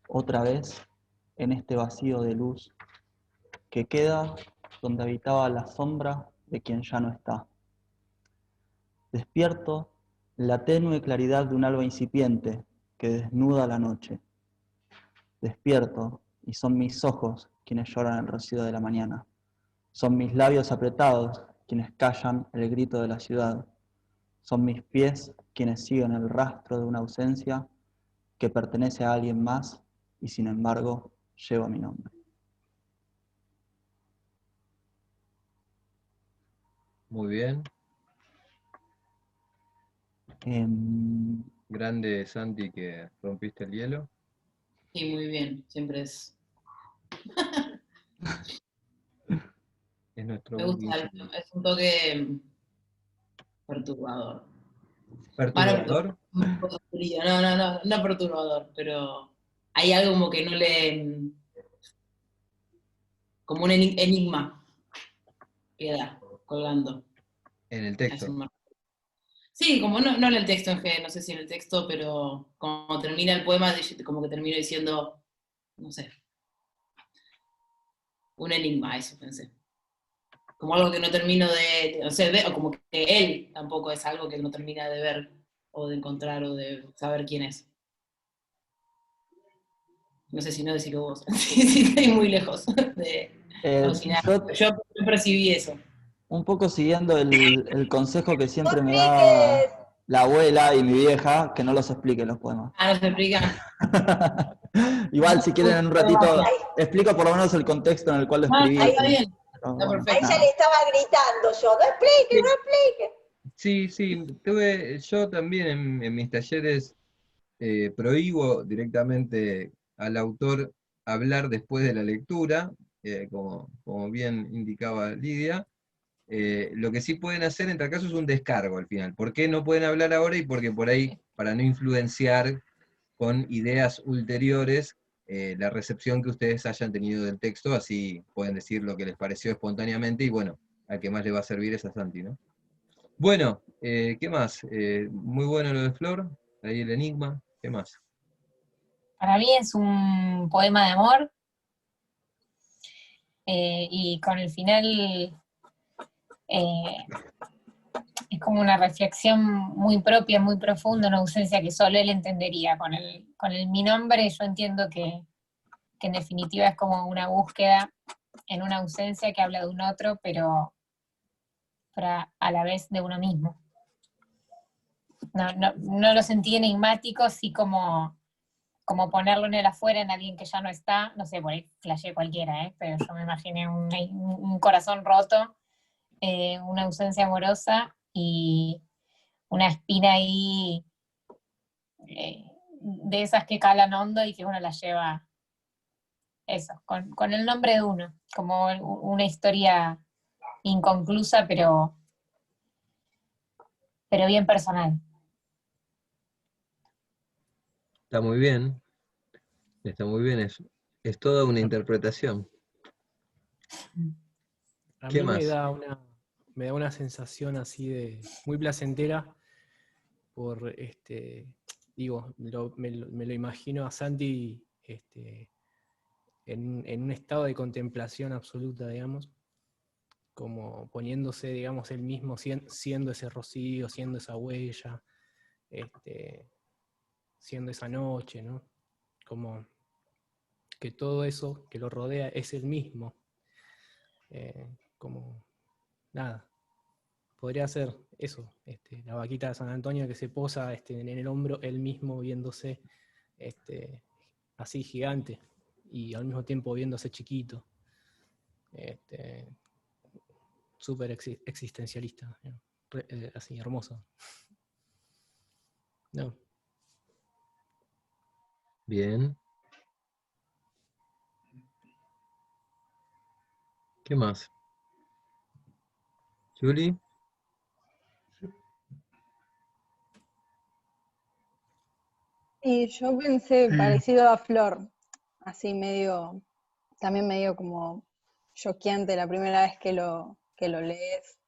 otra vez en este vacío de luz que queda donde habitaba la sombra de quien ya no está. Despierto la tenue claridad de un alba incipiente que desnuda la noche. Despierto y son mis ojos quienes lloran el rocío de la mañana. Son mis labios apretados quienes callan el grito de la ciudad. Son mis pies quienes siguen el rastro de una ausencia que pertenece a alguien más y sin embargo lleva mi nombre. Muy bien. Grande, Santi, que rompiste el hielo. Sí, muy bien, siempre es. Es nuestro Me book gusta, insignia. es un toque perturbador. ¿Perturbador? No perturbador, pero hay algo como que no le. Como un enigma queda colgando. En el Es texto. un Sí, como no en el texto en general, no sé si en el texto, pero como termina el poema, como que termino diciendo, no sé, un enigma, eso pensé. Como algo que no termino o sea, o como que él tampoco es algo que no termina de ver, o de encontrar, o de saber quién es. No sé si no decirlo vos, si estoy muy lejos de alucinar. Yo percibí eso. Un poco siguiendo el consejo que No siempre me expliques. da la abuela y mi vieja, que no los explique los poemas. Ah, no se explica. Igual, si quieren en un ratito, explico por lo menos el contexto en el cual lo No, escribí. ahí está bien, Pero está bueno, Ahí ya nada. le estaba gritando yo, no explique, no explique. Sí, sí, yo también en mis talleres prohíbo directamente al autor hablar después de la lectura, como bien indicaba Lidia. Lo que sí pueden hacer en tal caso es un descargo al final. ¿Por qué no pueden hablar ahora? Y porque por ahí, para no influenciar con ideas ulteriores la recepción que ustedes hayan tenido del texto, así pueden decir lo que les pareció espontáneamente, y bueno, al que más le va a servir es a Santi, ¿no? Bueno, ¿qué más? Muy bueno lo de Flor, ahí el enigma, ¿qué más? Para mí es un poema de amor, y con el final es como una reflexión muy propia, muy profunda, una ausencia que solo él entendería. Con el mi nombre yo entiendo que en definitiva es como una búsqueda en una ausencia que habla de un otro, pero a la vez de uno mismo. No lo sentí enigmático, sí como ponerlo en el afuera en alguien que ya no está, no sé, por ahí flasheé cualquiera, pero yo me imaginé un corazón roto, una ausencia amorosa y una espina ahí de esas que calan hondo y que uno las lleva, eso, con el nombre de uno, como una historia inconclusa, pero bien personal. Está muy bien, es toda una interpretación. A ¿Qué mí más? me da una sensación así de muy placentera por, digo, me lo imagino a Santi en un estado de contemplación absoluta, digamos, como poniéndose, digamos, él mismo, siendo ese rocío, siendo esa huella, siendo esa noche, ¿no? Como que todo eso que lo rodea es el mismo. Como, nada, podría ser eso, la vaquita de San Antonio que se posa en el hombro, él mismo viéndose así gigante y al mismo tiempo viéndose chiquito. Súper existencialista, ¿no? Así, hermoso. No. Bien. ¿Qué más? ¿Julie? Y yo pensé parecido a Flor, así también medio como choqueante la primera vez que lo lees.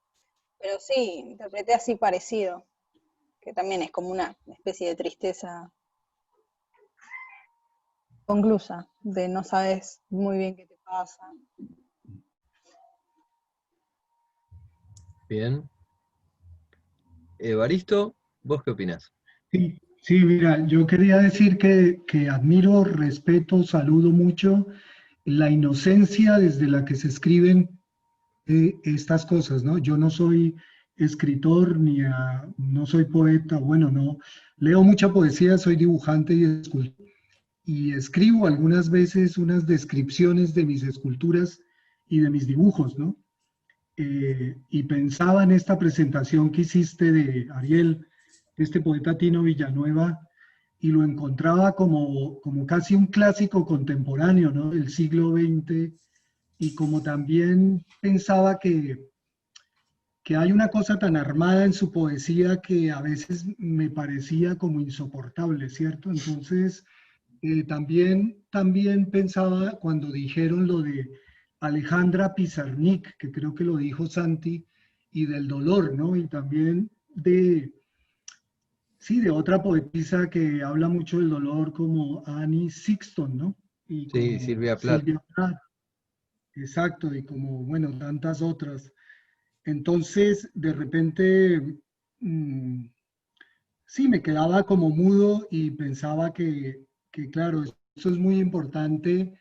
Pero sí, interpreté así parecido, que también es como una especie de tristeza conclusa, de no sabes muy bien qué te pasa. Bien. Evaristo, ¿vos qué opinás? Sí, mira, yo quería decir que admiro, respeto, saludo mucho la inocencia desde la que se escriben estas cosas, ¿no? Yo no soy escritor no soy poeta, bueno, no. Leo mucha poesía, soy dibujante y escribo algunas veces unas descripciones de mis esculturas y de mis dibujos, ¿no? Y pensaba en esta presentación que hiciste de Ariel, este poeta Tino Villanueva, y lo encontraba como casi un clásico contemporáneo, ¿no? Del siglo XX, y como también pensaba que hay una cosa tan armada en su poesía que a veces me parecía como insoportable, ¿cierto? Entonces, también pensaba cuando dijeron lo de Alejandra Pizarnik, que creo que lo dijo Santi, y del dolor, ¿no? Y también sí, de otra poetisa que habla mucho del dolor como Annie Sexton, ¿no? Y Sí, como Silvia Plath. Silvia Plath, exacto, y como, bueno, tantas otras. Entonces, de repente, sí, me quedaba como mudo y pensaba que claro, eso es muy importante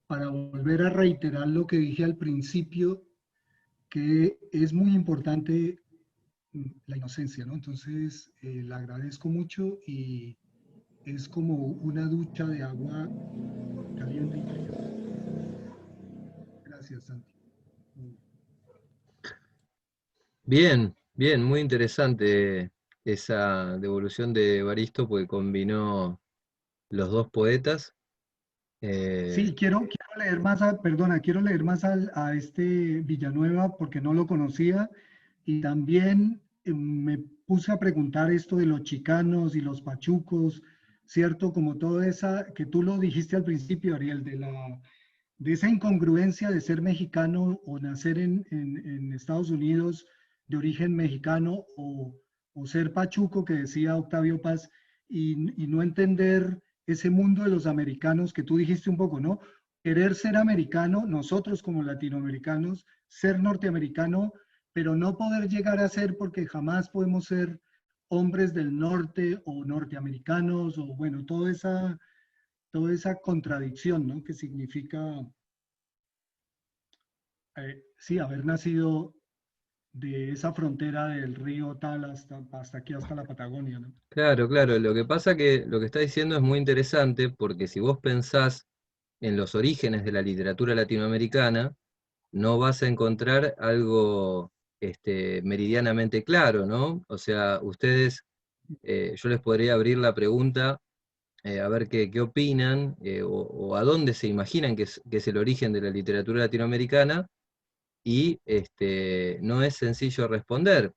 para volver a reiterar lo que dije al principio, que es muy importante la inocencia, ¿no? Entonces, la agradezco mucho y es como una ducha de agua caliente y fría. Gracias, Santi. Bien, bien, muy interesante esa devolución de Evaristo porque combinó los dos poetas. Sí, quiero leer más, perdona, quiero leer más a este Villanueva porque no lo conocía y también me puse a preguntar esto de los chicanos y los pachucos, ¿cierto? Como toda esa, que tú lo dijiste al principio, Ariel, de esa incongruencia de ser mexicano o nacer en Estados Unidos de origen mexicano o ser pachuco, que decía Octavio Paz, y no entender ese mundo de los americanos que tú dijiste un poco, ¿no? Querer ser americano, nosotros como latinoamericanos, ser norteamericano, pero no poder llegar a ser porque jamás podemos ser hombres del norte o norteamericanos, o bueno, toda esa contradicción, ¿no? Que significa, sí, haber nacido de esa frontera del río tal hasta aquí, hasta la Patagonia, ¿no? Claro, claro. Lo que pasa que lo que está diciendo es muy interesante, porque si vos pensás en los orígenes de la literatura latinoamericana, no vas a encontrar algo meridianamente claro, ¿no? O sea, ustedes, yo les podría abrir la pregunta, a ver qué opinan, o a dónde se imaginan que es el origen de la literatura latinoamericana, y no es sencillo responder,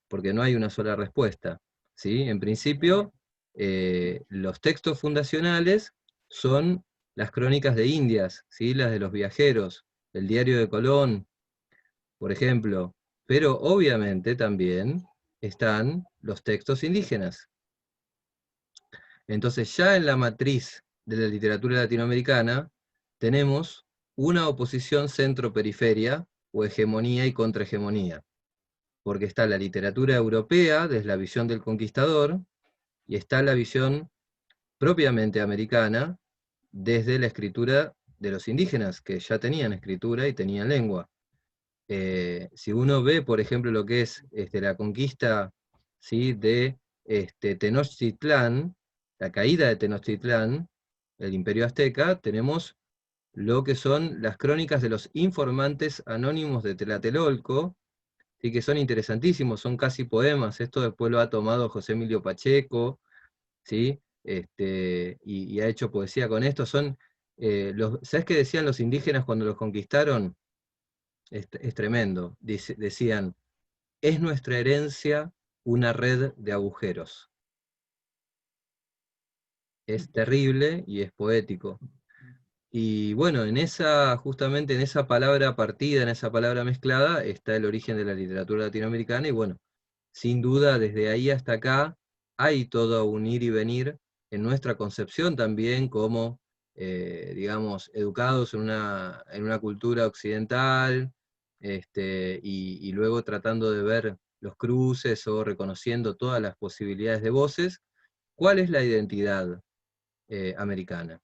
porque no hay una sola respuesta, ¿sí? En principio, los textos fundacionales son las crónicas de Indias, ¿sí? Las de los viajeros, el diario de Colón, por ejemplo, pero obviamente también están los textos indígenas. Entonces ya en la matriz de la literatura latinoamericana tenemos una oposición centro-periferia, o hegemonía y contrahegemonía, porque está la literatura europea desde la visión del conquistador, y está la visión propiamente americana desde la escritura de los indígenas, que ya tenían escritura y tenían lengua. Si uno ve, por ejemplo, lo que es la conquista, ¿sí?, de Tenochtitlán, la caída de Tenochtitlán, el imperio azteca, tenemos lo que son las crónicas de los informantes anónimos de Tlatelolco, ¿sí?, que son interesantísimos, son casi poemas. Esto después lo ha tomado José Emilio Pacheco, ¿sí? Y ha hecho poesía con esto. ¿Sabes qué decían los indígenas cuando los conquistaron? Es tremendo. Decían: es nuestra herencia una red de agujeros. Es terrible y es poético. Y bueno, justamente en esa palabra partida, en esa palabra mezclada, está el origen de la literatura latinoamericana, y bueno, sin duda desde ahí hasta acá hay todo un ir y venir en nuestra concepción también como, digamos, educados en una cultura occidental, y luego tratando de ver los cruces o reconociendo todas las posibilidades de voces. ¿Cuál es la identidad americana?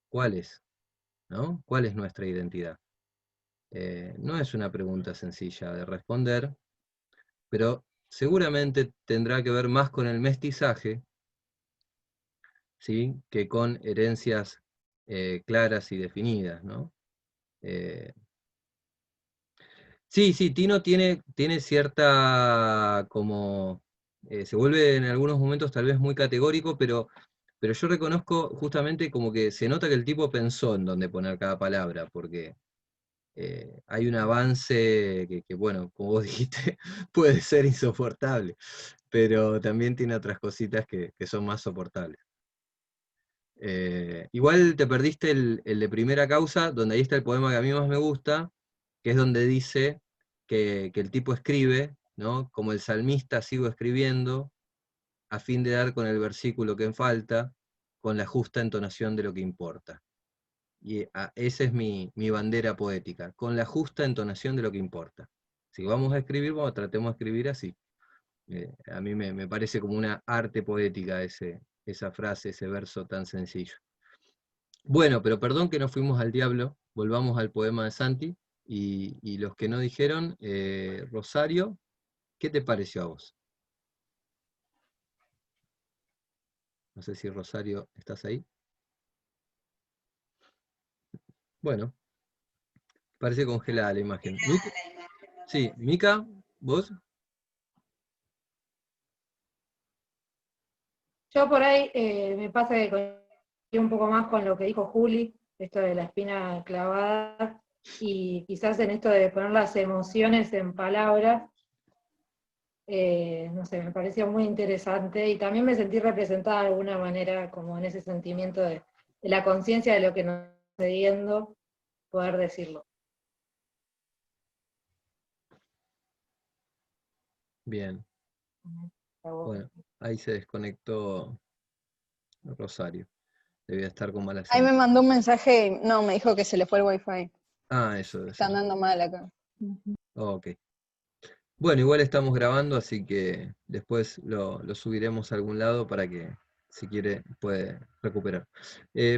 ¿Cuál es? ¿No? ¿Cuál es nuestra identidad? No es una pregunta sencilla de responder, pero seguramente tendrá que ver más con el mestizaje, ¿sí?, que con herencias claras y definidas, ¿no? Sí, Tino tiene cierta, como, se vuelve en algunos momentos tal vez muy categórico, pero yo reconozco justamente como que se nota que el tipo pensó en dónde poner cada palabra, porque hay un avance que, bueno, como vos dijiste, puede ser insoportable, pero también tiene otras cositas que son más soportables. Igual te perdiste el de Primera Causa, donde ahí está el poema que a mí más me gusta, que es donde dice que el tipo escribe, ¿no? Como el salmista sigo escribiendo, a fin de dar con el versículo que falta, con la justa entonación de lo que importa. Y esa es mi bandera poética, con la justa entonación de lo que importa. Si vamos a escribir, tratemos de escribir así. A mí me parece como una arte poética esa frase, ese verso tan sencillo. Bueno, pero perdón que nos fuimos al diablo, volvamos al poema de Santi, y los que no dijeron, Rosario, ¿qué te pareció a vos? No sé si Rosario, ¿estás ahí? Bueno, parece congelada la imagen. Sí, Mica, ¿vos? Yo por ahí me pasa que coincido un poco más con lo que dijo Juli, esto de la espina clavada, y quizás en esto de poner las emociones en palabras, no sé, me pareció muy interesante, y también me sentí representada de alguna manera como en ese sentimiento de la conciencia de lo que nos está sucediendo, poder decirlo. Bien. Bueno, ahí se desconectó Rosario. Debía estar con mala Ahí me señal. mandó un mensaje, no, me dijo que se le fue el wifi. Ah, eso debe Está ser. andando mal acá. Ok. Bueno, igual estamos grabando, así que después lo subiremos a algún lado para que, si quiere, puede recuperar.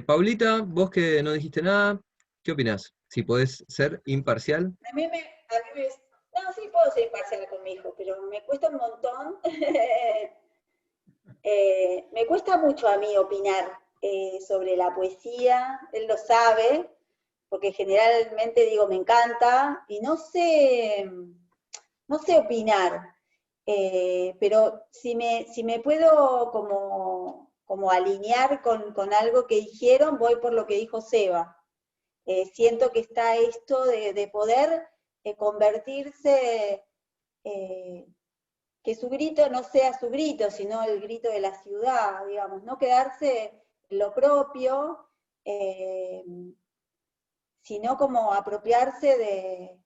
Paulita, vos que no dijiste nada, ¿qué opinás? Si podés ser imparcial. No, sí puedo ser imparcial con mi hijo, pero me cuesta un montón. Me cuesta mucho a mí opinar sobre la poesía, él lo sabe, porque generalmente digo me encanta, y no sé opinar, pero si me puedo como alinear con algo que dijeron, voy por lo que dijo Seba. Siento que está esto de poder convertirse, que su grito no sea su grito, sino el grito de la ciudad, digamos, no quedarse en lo propio, sino como apropiarse de,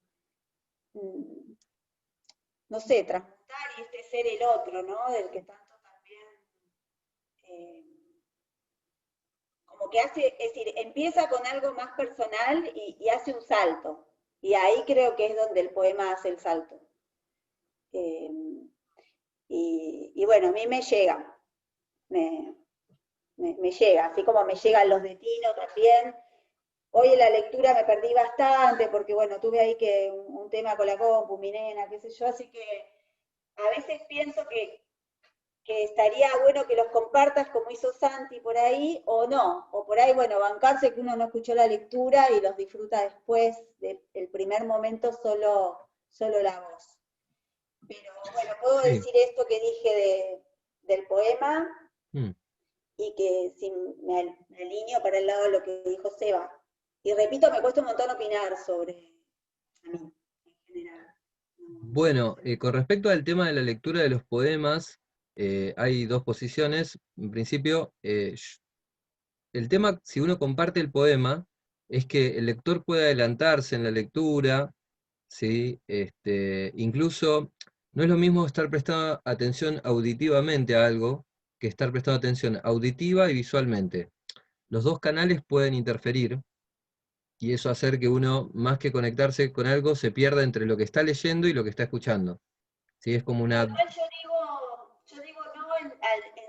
no sé, transmutar y ser el otro, ¿no? Del que tanto también, como que hace, es decir, empieza con algo más personal y hace un salto. Y ahí creo que es donde el poema hace el salto. Y bueno, a mí me llega, me llega, así como me llegan los de Tino también. Hoy en la lectura me perdí bastante porque, bueno, tuve ahí que un tema con la compu, mi nena, qué sé yo, así que a veces pienso que estaría bueno que los compartas como hizo Santi por ahí, o no, o por ahí, bueno, bancarse que uno no escuchó la lectura y los disfruta después del primer momento solo la voz. Pero bueno, puedo Sí. decir esto que dije del poema, y que si me alineo para el lado de lo que dijo Seba. Y repito, me cuesta un montón opinar sobre a mí, en general. Bueno, con respecto al tema de la lectura de los poemas, hay dos posiciones. En principio, el tema, si uno comparte el poema, es que el lector puede adelantarse en la lectura, ¿sí? Incluso no es lo mismo estar prestando atención auditivamente a algo que estar prestando atención auditiva y visualmente. Los dos canales pueden interferir, y eso hacer que uno, más que conectarse con algo, se pierda entre lo que está leyendo y lo que está escuchando. ¿Sí? Es como una... Igual yo digo no en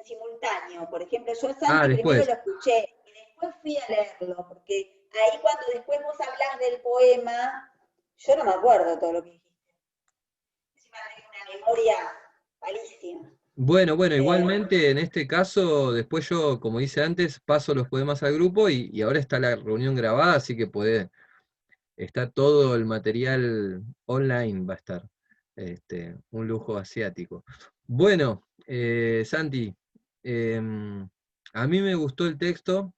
simultáneo. Por ejemplo, yo a Ah, Santi primero después. lo escuché y después fui a leerlo, porque ahí cuando después vos hablás del poema, yo no me acuerdo todo lo que dijiste. Encima tengo una memoria malísima. Bueno, igualmente en este caso, después yo, como hice antes, paso los poemas al grupo y ahora está la reunión grabada, así que está todo el material online, va a estar. Un lujo asiático. Bueno, Santi, a mí me gustó el texto.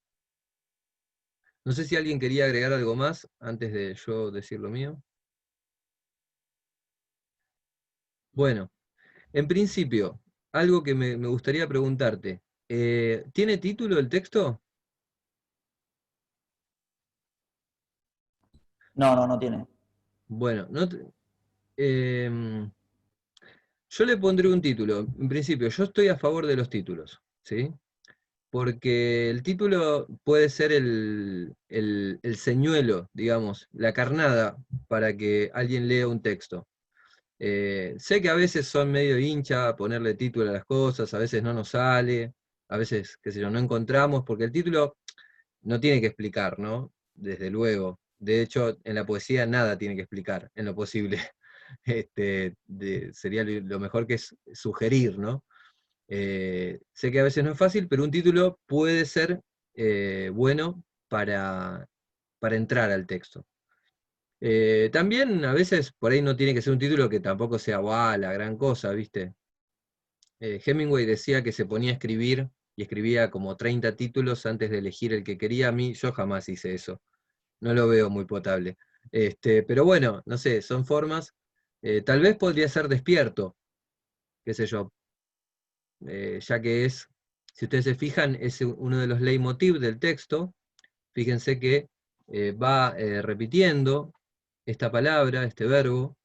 No sé si alguien quería agregar algo más antes de yo decir lo mío. Bueno, en principio, algo que me gustaría preguntarte. ¿Tiene título el texto? No tiene. Bueno, yo le pondré un título. En principio, yo estoy a favor de los títulos, ¿sí? Porque el título puede ser el señuelo, digamos, la carnada para que alguien lea un texto. Sé que a veces son medio hincha ponerle título a las cosas, a veces no nos sale, a veces, qué sé yo, no encontramos, porque el título no tiene que explicar, ¿no? Desde luego. De hecho, en la poesía nada tiene que explicar, en lo posible. Sería lo mejor que es sugerir, ¿no? Sé que a veces no es fácil, pero un título puede ser bueno para entrar al texto. También a veces por ahí no tiene que ser un título que tampoco sea wow, la gran cosa, ¿viste? Hemingway decía que se ponía a escribir y escribía como 30 títulos antes de elegir el que quería. A mí, yo jamás hice eso. No lo veo muy potable. Pero bueno, no sé, son formas. Tal vez podría ser despierto, qué sé yo, ya que es, si ustedes se fijan, es uno de los leitmotiv del texto. Fíjense que va repitiendo esta palabra, este verbo,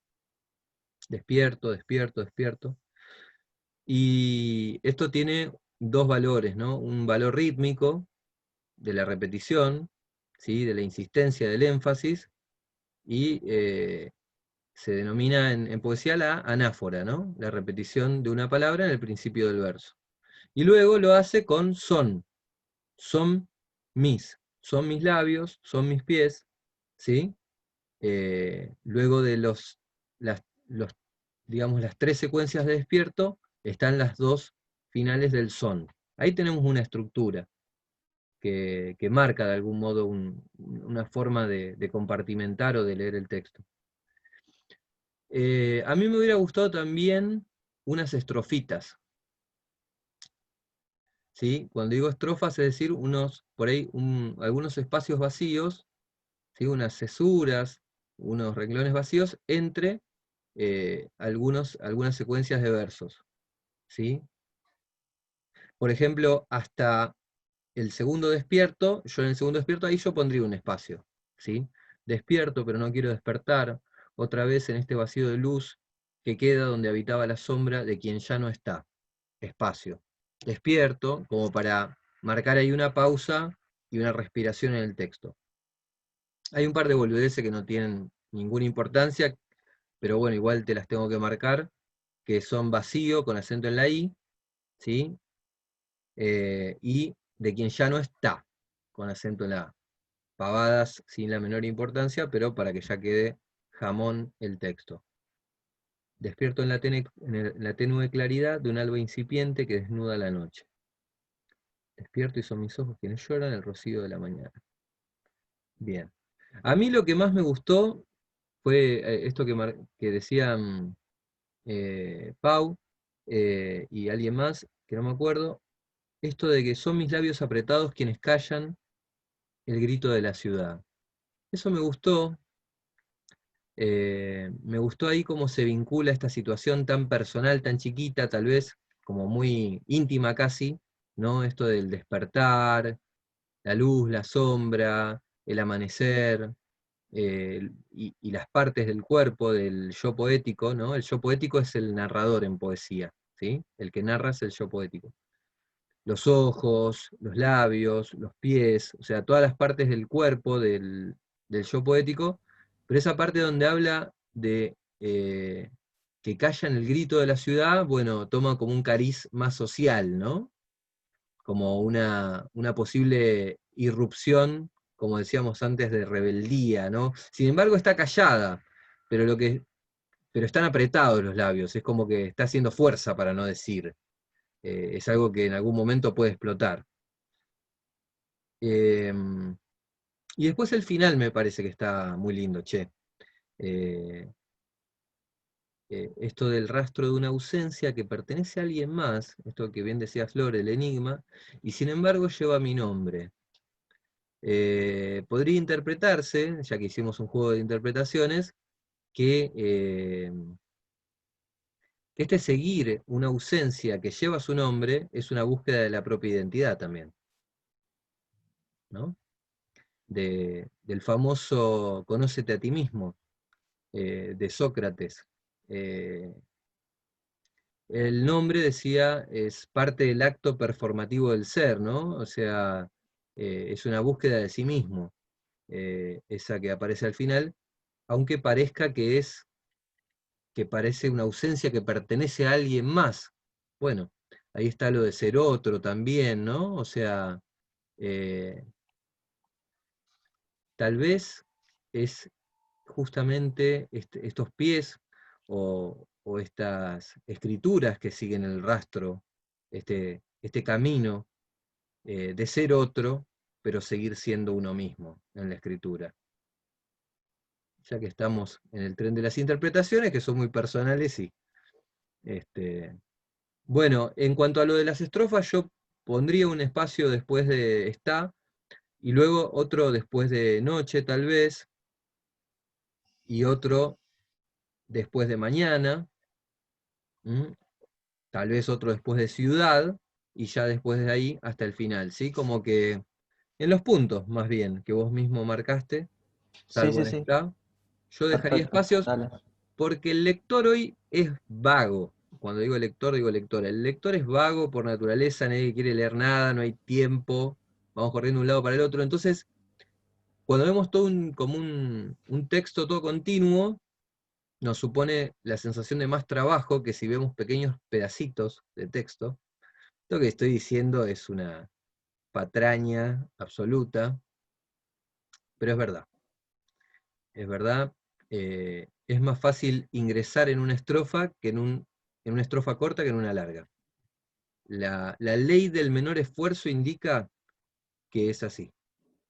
despierto, despierto, despierto. Y esto tiene dos valores, ¿no? Un valor rítmico de la repetición, ¿sí? De la insistencia, del énfasis, y se denomina en poesía la anáfora, ¿no? La repetición de una palabra en el principio del verso. Y luego lo hace con son mis labios, son mis pies, ¿sí? Luego de digamos, las tres secuencias de despierto, están las dos finales del son. Ahí tenemos una estructura que marca de algún modo una forma de compartimentar o de leer el texto. A mí me hubiera gustado también unas estrofitas, ¿sí? Cuando digo estrofas, es decir, por ahí algunos espacios vacíos, ¿sí? Unas cesuras, unos renglones vacíos entre algunas secuencias de versos, ¿sí? Por ejemplo, hasta el segundo despierto, yo en el segundo despierto ahí yo pondría un espacio, ¿sí? Despierto, pero no quiero despertar, otra vez en este vacío de luz que queda donde habitaba la sombra de quien ya no está, espacio. Despierto, como para marcar ahí una pausa y una respiración en el texto. Hay un par de boludeces que no tienen ninguna importancia, pero bueno, igual te las tengo que marcar, que son vacío con acento en la I, ¿sí? Y de quien ya no está, con acento en la A. Pavadas sin la menor importancia, pero para que ya quede jamón el texto. Despierto en la tenue claridad de un alba incipiente que desnuda la noche. Despierto y son mis ojos quienes lloran el rocío de la mañana. Bien. A mí lo que más me gustó fue esto que decían Pau y alguien más, que no me acuerdo, esto de que son mis labios apretados quienes callan el grito de la ciudad. Eso me gustó ahí cómo se vincula esta situación tan personal, tan chiquita, tal vez como muy íntima casi, ¿no? Esto del despertar, la luz, la sombra, el amanecer, y las partes del cuerpo del yo poético, ¿no? El yo poético es el narrador en poesía, ¿sí? El que narra es el yo poético. Los ojos, los labios, los pies, o sea, todas las partes del cuerpo del yo poético, pero esa parte donde habla de que callan el grito de la ciudad, bueno, toma como un cariz más social, ¿no? Como una posible irrupción, como decíamos antes, de rebeldía, ¿no? Sin embargo, está callada, pero están apretados los labios, es como que está haciendo fuerza para no decir. Es algo que en algún momento puede explotar. Y después el final me parece que está muy lindo, che. Esto del rastro de una ausencia que pertenece a alguien más, esto que bien decía Flor, el enigma, y sin embargo lleva mi nombre. Podría interpretarse, ya que hicimos un juego de interpretaciones, que este seguir una ausencia que lleva su nombre es una búsqueda de la propia identidad también, ¿no? Del famoso Conócete a ti mismo, de Sócrates. El nombre, decía, es parte del acto performativo del ser, ¿no? O sea, es una búsqueda de sí mismo, esa que aparece al final, aunque parezca que parece una ausencia que pertenece a alguien más. Bueno, ahí está lo de ser otro también, ¿no? O sea, tal vez es justamente estos pies o estas escrituras que siguen el rastro, este camino de ser otro, pero seguir siendo uno mismo en la escritura. Ya que estamos en el tren de las interpretaciones, que son muy personales, sí. Bueno, en cuanto a lo de las estrofas, yo pondría un espacio después de está, y luego otro después de noche, tal vez, y otro después de mañana, tal vez otro después de ciudad, y ya después de ahí hasta el final, ¿sí? Como que en los puntos, más bien, que vos mismo marcaste, salvo en está, yo dejaría Perfecto, espacios, dale. porque el lector hoy es vago, cuando digo lector, digo lectora. El lector es vago por naturaleza, nadie quiere leer nada, no hay tiempo, vamos corriendo de un lado para el otro. Entonces, cuando vemos todo como un texto todo continuo, nos supone la sensación de más trabajo que si vemos pequeños pedacitos de texto. Lo que estoy diciendo es una patraña absoluta, pero es verdad. Es verdad, es más fácil ingresar en una estrofa en una estrofa corta que en una larga. La ley del menor esfuerzo indica que es así.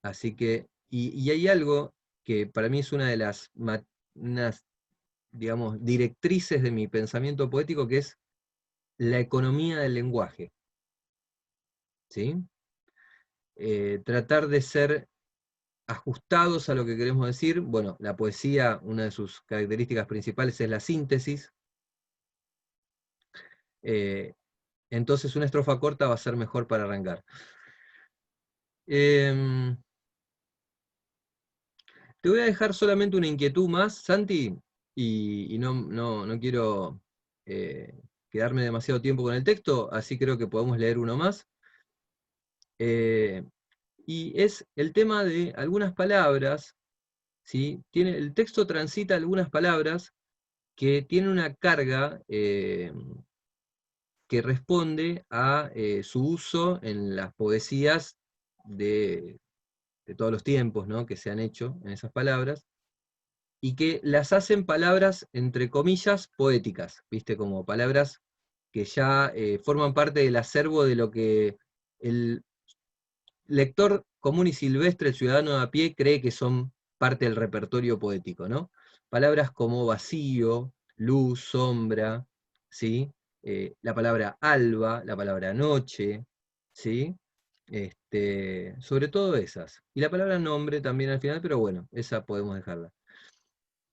Así que, y hay algo que para mí es una de las digamos, directrices de mi pensamiento poético, que es la economía del lenguaje. ¿Sí? Tratar de ser ajustados a lo que queremos decir. Bueno, la poesía, una de sus características principales es la síntesis. Entonces una estrofa corta va a ser mejor para arrancar. Te voy a dejar solamente una inquietud más, Santi, y no quiero quedarme demasiado tiempo con el texto, así creo que podemos leer uno más. Y es el tema de algunas palabras, ¿sí? El texto transita algunas palabras que tienen una carga que responde a su uso en las poesías de todos los tiempos, ¿no?, que se han hecho en esas palabras, y que las hacen palabras, entre comillas, poéticas, ¿viste? Como palabras que ya forman parte del acervo de lo que el lector común y silvestre, el ciudadano de a pie, cree que son parte del repertorio poético, ¿no? Palabras como vacío, luz, sombra, ¿sí? La palabra alba, la palabra noche, ¿sí? Sobre todo esas. Y la palabra nombre también al final, pero bueno, esa podemos dejarla.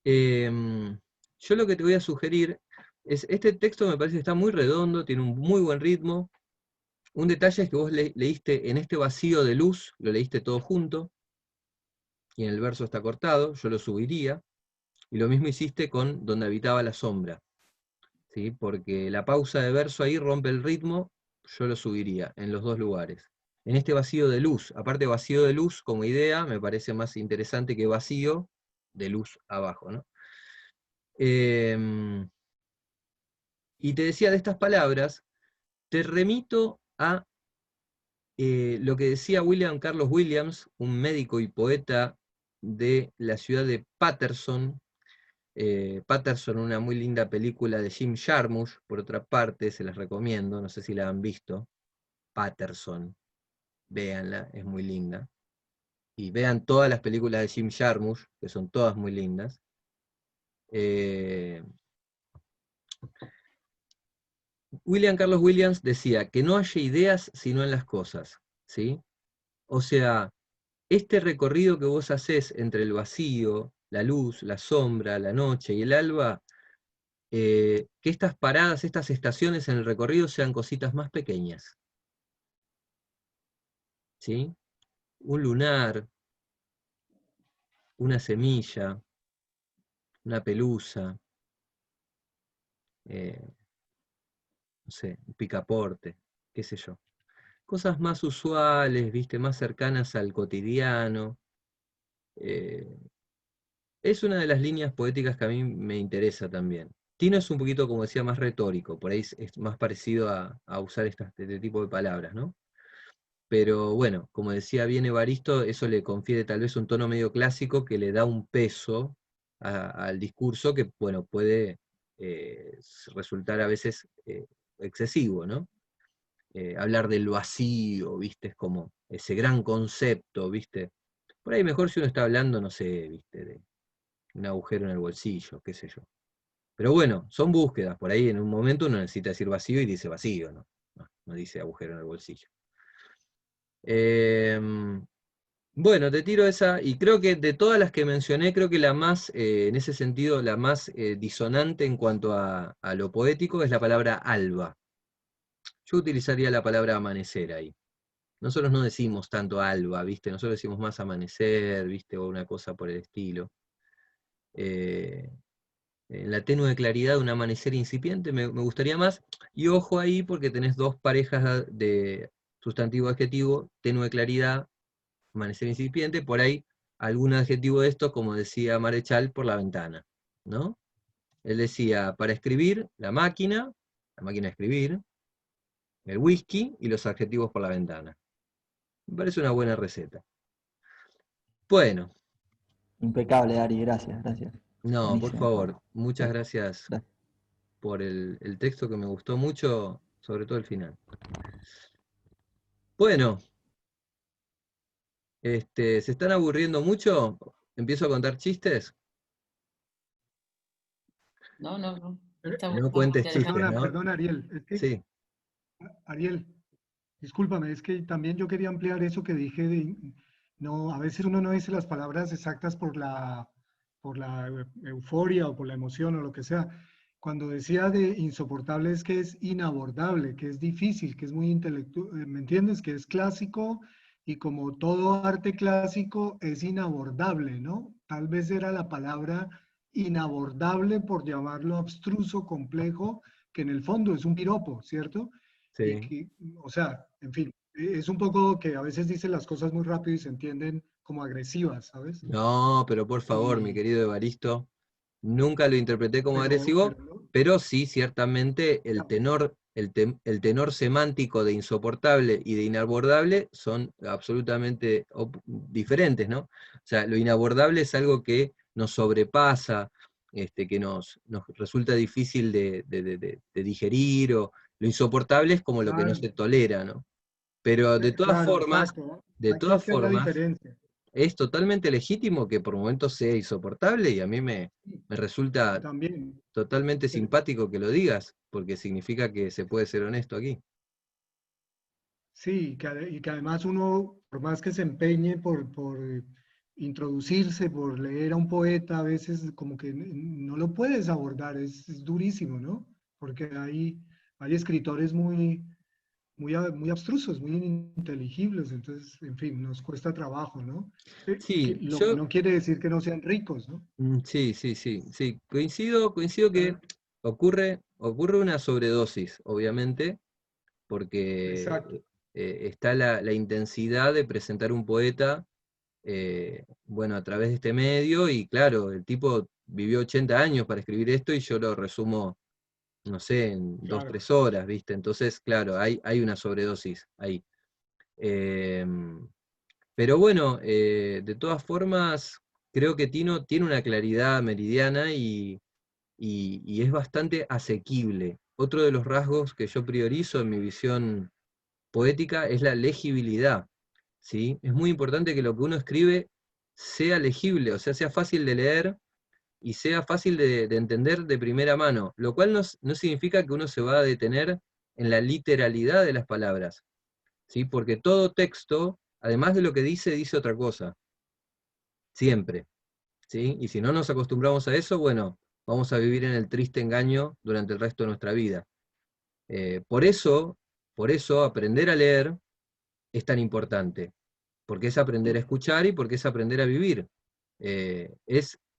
Yo lo que te voy a sugerir es, este texto me parece que está muy redondo, tiene un muy buen ritmo. Un detalle es que vos leíste en este vacío de luz, lo leíste todo junto, y en el verso está cortado, yo lo subiría, y lo mismo hiciste con donde habitaba la sombra, ¿sí? Porque la pausa de verso ahí rompe el ritmo, yo lo subiría en los dos lugares. En este vacío de luz, aparte vacío de luz como idea, me parece más interesante que vacío de luz abajo, ¿no? Y te decía de estas palabras, te remito a lo que decía William Carlos Williams, un médico y poeta de la ciudad de Paterson. Paterson, una muy linda película de Jim Jarmusch, por otra parte, se las recomiendo, no sé si la han visto. Paterson, véanla, es muy linda. Y vean todas las películas de Jim Jarmusch, que son todas muy lindas. William Carlos Williams decía que no haya ideas sino en las cosas, ¿sí? O sea, este recorrido que vos hacés entre el vacío, la luz, la sombra, la noche y el alba, que estas paradas, estas estaciones en el recorrido sean cositas más pequeñas, ¿sí? Un lunar, una semilla, una pelusa, no sé, un picaporte, qué sé yo. Cosas más usuales, ¿viste? Más cercanas al cotidiano. Es una de las líneas poéticas que a mí me interesa también. Tino es un poquito, como decía, más retórico, por ahí es más parecido a usar este tipo de palabras, ¿no? Pero bueno, como decía bien Evaristo, eso le confiere tal vez un tono medio clásico que le da un peso al discurso que, bueno, puede resultar a veces excesivo, ¿no? Hablar del vacío, ¿viste? Es como ese gran concepto, ¿viste? Por ahí mejor si uno está hablando, no sé, ¿viste? De un agujero en el bolsillo, qué sé yo. Pero bueno, son búsquedas, por ahí en un momento uno necesita decir vacío y dice vacío, ¿no? No dice agujero en el bolsillo. Bueno, te tiro esa, y creo que de todas las que mencioné, creo que la más, en ese sentido, la más disonante en cuanto a lo poético es la palabra alba. Yo utilizaría la palabra amanecer ahí. Nosotros no decimos tanto alba, ¿viste? Nosotros decimos más amanecer, ¿viste? O una cosa por el estilo. la tenue claridad de un amanecer incipiente, me gustaría más, y ojo ahí porque tenés dos parejas de sustantivo adjetivo, tenue claridad, amanecer incipiente, por ahí algún adjetivo de estos, como decía Marechal, por la ventana, ¿no? Él decía, para escribir, la máquina de escribir, el whisky y los adjetivos por la ventana. Me parece una buena receta. Bueno. Impecable, Ari, gracias, gracias. No, Buenísimo. por favor, muchas Gracias. gracias por el texto que me gustó mucho, sobre todo el final. Bueno, ¿se están aburriendo mucho? ¿Empiezo a contar chistes? No. No cuentes chistes, ¿no? Perdona, Ariel. Es que, sí. Ariel, discúlpame, es que también yo quería ampliar eso que dije de, no, a veces uno no dice las palabras exactas por la euforia o por la emoción o lo que sea. Cuando decía de insoportable es que es inabordable, que es difícil, que es muy intelectual, ¿me entiendes? Que es clásico y como todo arte clásico es inabordable, ¿no? Tal vez era la palabra inabordable por llamarlo abstruso, complejo, que en el fondo es un piropo, ¿cierto? Sí. Y que, o sea, en fin, es un poco que a veces dicen las cosas muy rápido y se entienden como agresivas, ¿sabes? No, pero por favor, mi querido Evaristo, nunca lo interpreté como agresivo, pero sí, ciertamente, el tenor semántico de insoportable y de inabordable son absolutamente diferentes, ¿no? O sea, lo inabordable es algo que nos sobrepasa, que nos resulta difícil de digerir, o lo insoportable es como lo que no se tolera, ¿no? Pero de todas formas, es totalmente legítimo que por momentos sea insoportable, y a mí me resulta totalmente simpático que lo digas, porque significa que se puede ser honesto aquí. Sí, y que además uno, por más que se empeñe por introducirse, por leer a un poeta, a veces como que no lo puedes abordar, es durísimo, ¿no? Porque hay escritores muy abstrusos, muy ininteligibles, entonces, en fin, nos cuesta trabajo, ¿no? Sí, Lo que no quiere decir que no sean ricos, ¿no? Sí, coincido que ocurre una sobredosis, obviamente, porque está la intensidad de presentar un poeta, bueno, a través de este medio, y claro, el tipo vivió 80 años para escribir esto, y yo lo resumo, no sé, en 2 o 3 horas, ¿viste? Entonces, claro, hay una sobredosis ahí. Pero bueno, de todas formas, creo que Tino tiene una claridad meridiana y es bastante asequible. Otro de los rasgos que yo priorizo en mi visión poética es la legibilidad, ¿sí? Es muy importante que lo que uno escribe sea legible, o sea fácil de leer y sea fácil de entender de primera mano, lo cual no significa que uno se va a detener en la literalidad de las palabras, ¿sí? Porque todo texto, además de lo que dice otra cosa, siempre, ¿sí? Y si no nos acostumbramos a eso, bueno, vamos a vivir en el triste engaño durante el resto de nuestra vida. Por eso aprender a leer es tan importante, porque es aprender a escuchar y porque es aprender a vivir.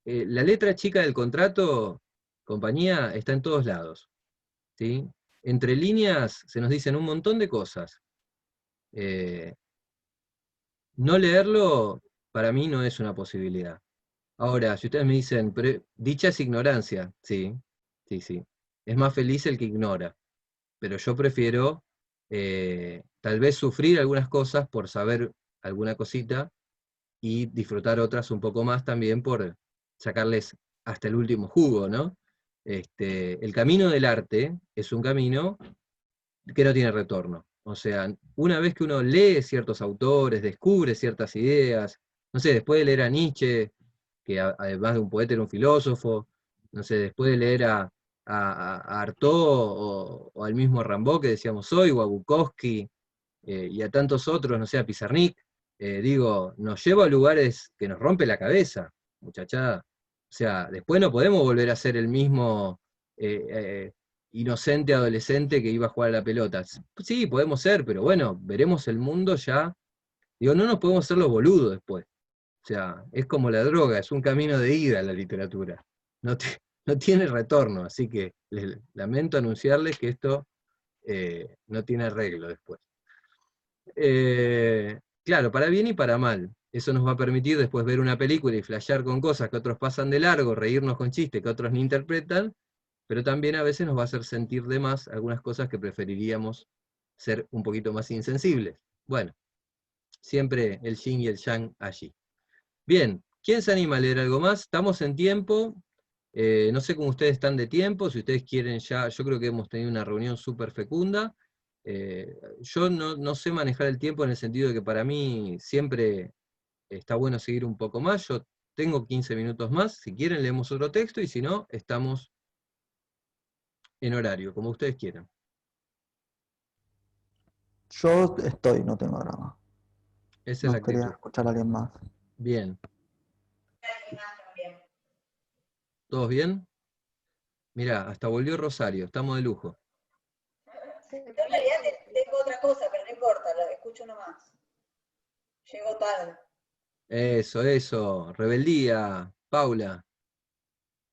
La letra chica del contrato, compañía, está en todos lados, ¿sí? Entre líneas se nos dicen un montón de cosas. No leerlo, para mí, no es una posibilidad. Ahora, si ustedes me dicen, pero dicha es ignorancia, sí. Es más feliz el que ignora, pero yo prefiero tal vez sufrir algunas cosas por saber alguna cosita y disfrutar otras un poco más también por sacarles hasta el último jugo, ¿no? El camino del arte es un camino que no tiene retorno. O sea, una vez que uno lee ciertos autores, descubre ciertas ideas, no sé, después de leer a Nietzsche, que además de un poeta era un filósofo, no sé, después de leer a Artaud o al mismo Rimbaud que decíamos hoy, o a Bukowski, y a tantos otros, no sé, a Pizarnik, digo, nos lleva a lugares que nos rompe la cabeza, muchachada. O sea, después no podemos volver a ser el mismo inocente adolescente que iba a jugar a la pelota. Sí, podemos ser, pero bueno, veremos el mundo ya. Digo, no nos podemos hacer los boludos después. O sea, es como la droga, es un camino de ida la literatura. No no tiene retorno, así que les lamento anunciarles que esto no tiene arreglo después. Claro, para bien y para mal. Eso nos va a permitir después ver una película y flashear con cosas que otros pasan de largo, reírnos con chistes que otros ni interpretan, pero también a veces nos va a hacer sentir de más algunas cosas que preferiríamos ser un poquito más insensibles. Bueno, siempre el yin y el yang allí. Bien, ¿quién se anima a leer algo más? Estamos en tiempo, no sé cómo ustedes están de tiempo, si ustedes quieren ya, yo creo que hemos tenido una reunión súper fecunda. Yo no sé manejar el tiempo en el sentido de que para mí siempre está bueno seguir un poco más. Yo tengo 15 minutos más, si quieren leemos otro texto, y si no, estamos en horario, como ustedes quieran. Yo estoy, no tengo drama. Esa es la Quería actitud. escuchar a alguien más. Bien. ¿Todos bien? Mirá, hasta volvió Rosario, estamos de lujo. Yo en realidad tengo otra cosa, pero no importa, lo escucho nomás. Llego tarde. Eso, rebeldía, Paula.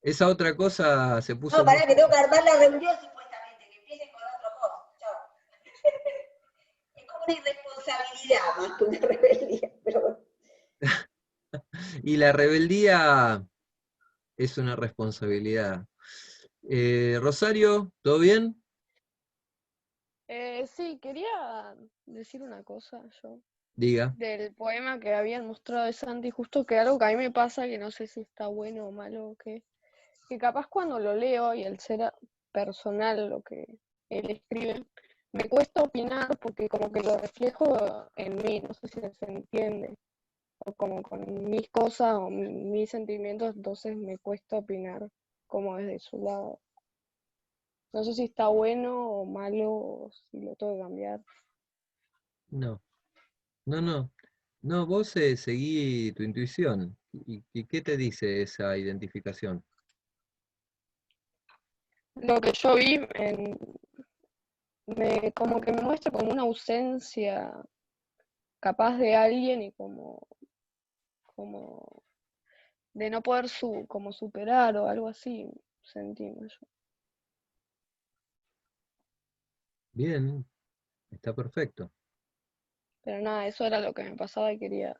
Esa otra cosa se puso No, pará, muy... que tengo que armar la reunión supuestamente, que empiecen con otro cosa. Chao. Es como una irresponsabilidad más que una rebeldía, pero bueno. Y la rebeldía es una responsabilidad. Rosario, ¿todo bien? Sí, quería decir una cosa yo, Diga. del poema que habían mostrado de Santi, justo que algo que a mí me pasa, que no sé si está bueno o malo, que capaz cuando lo leo y al ser personal lo que él escribe, me cuesta opinar porque como que lo reflejo en mí, no sé si se entiende, o como con mis cosas o mis sentimientos, entonces me cuesta opinar como desde su lado. No sé si está bueno o malo, o si lo tengo que cambiar. No, no. No, vos seguí tu intuición. ¿Y qué te dice esa identificación? Lo que yo vi como que me muestra como una ausencia capaz de alguien y como de no poder como superar o algo así, sentimos yo. Bien, está perfecto. Pero nada, eso era lo que me pasaba y quería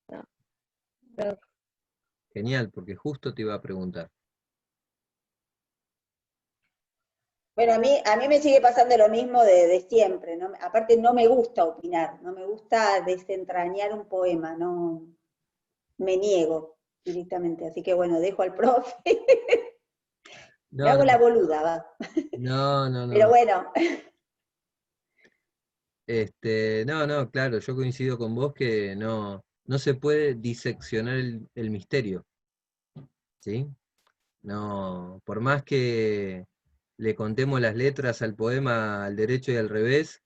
nada, ver. Genial, porque justo te iba a preguntar. Bueno, a mí me sigue pasando lo mismo de siempre, ¿no? Aparte no me gusta opinar, no me gusta desentrañar un poema, no me niego directamente, así que bueno, dejo al profe, me No, hago la no, boluda, va. Pero no. bueno, No, claro, yo coincido con vos que no se puede diseccionar el misterio, ¿sí? No, por más que le contemos las letras al poema al derecho y al revés,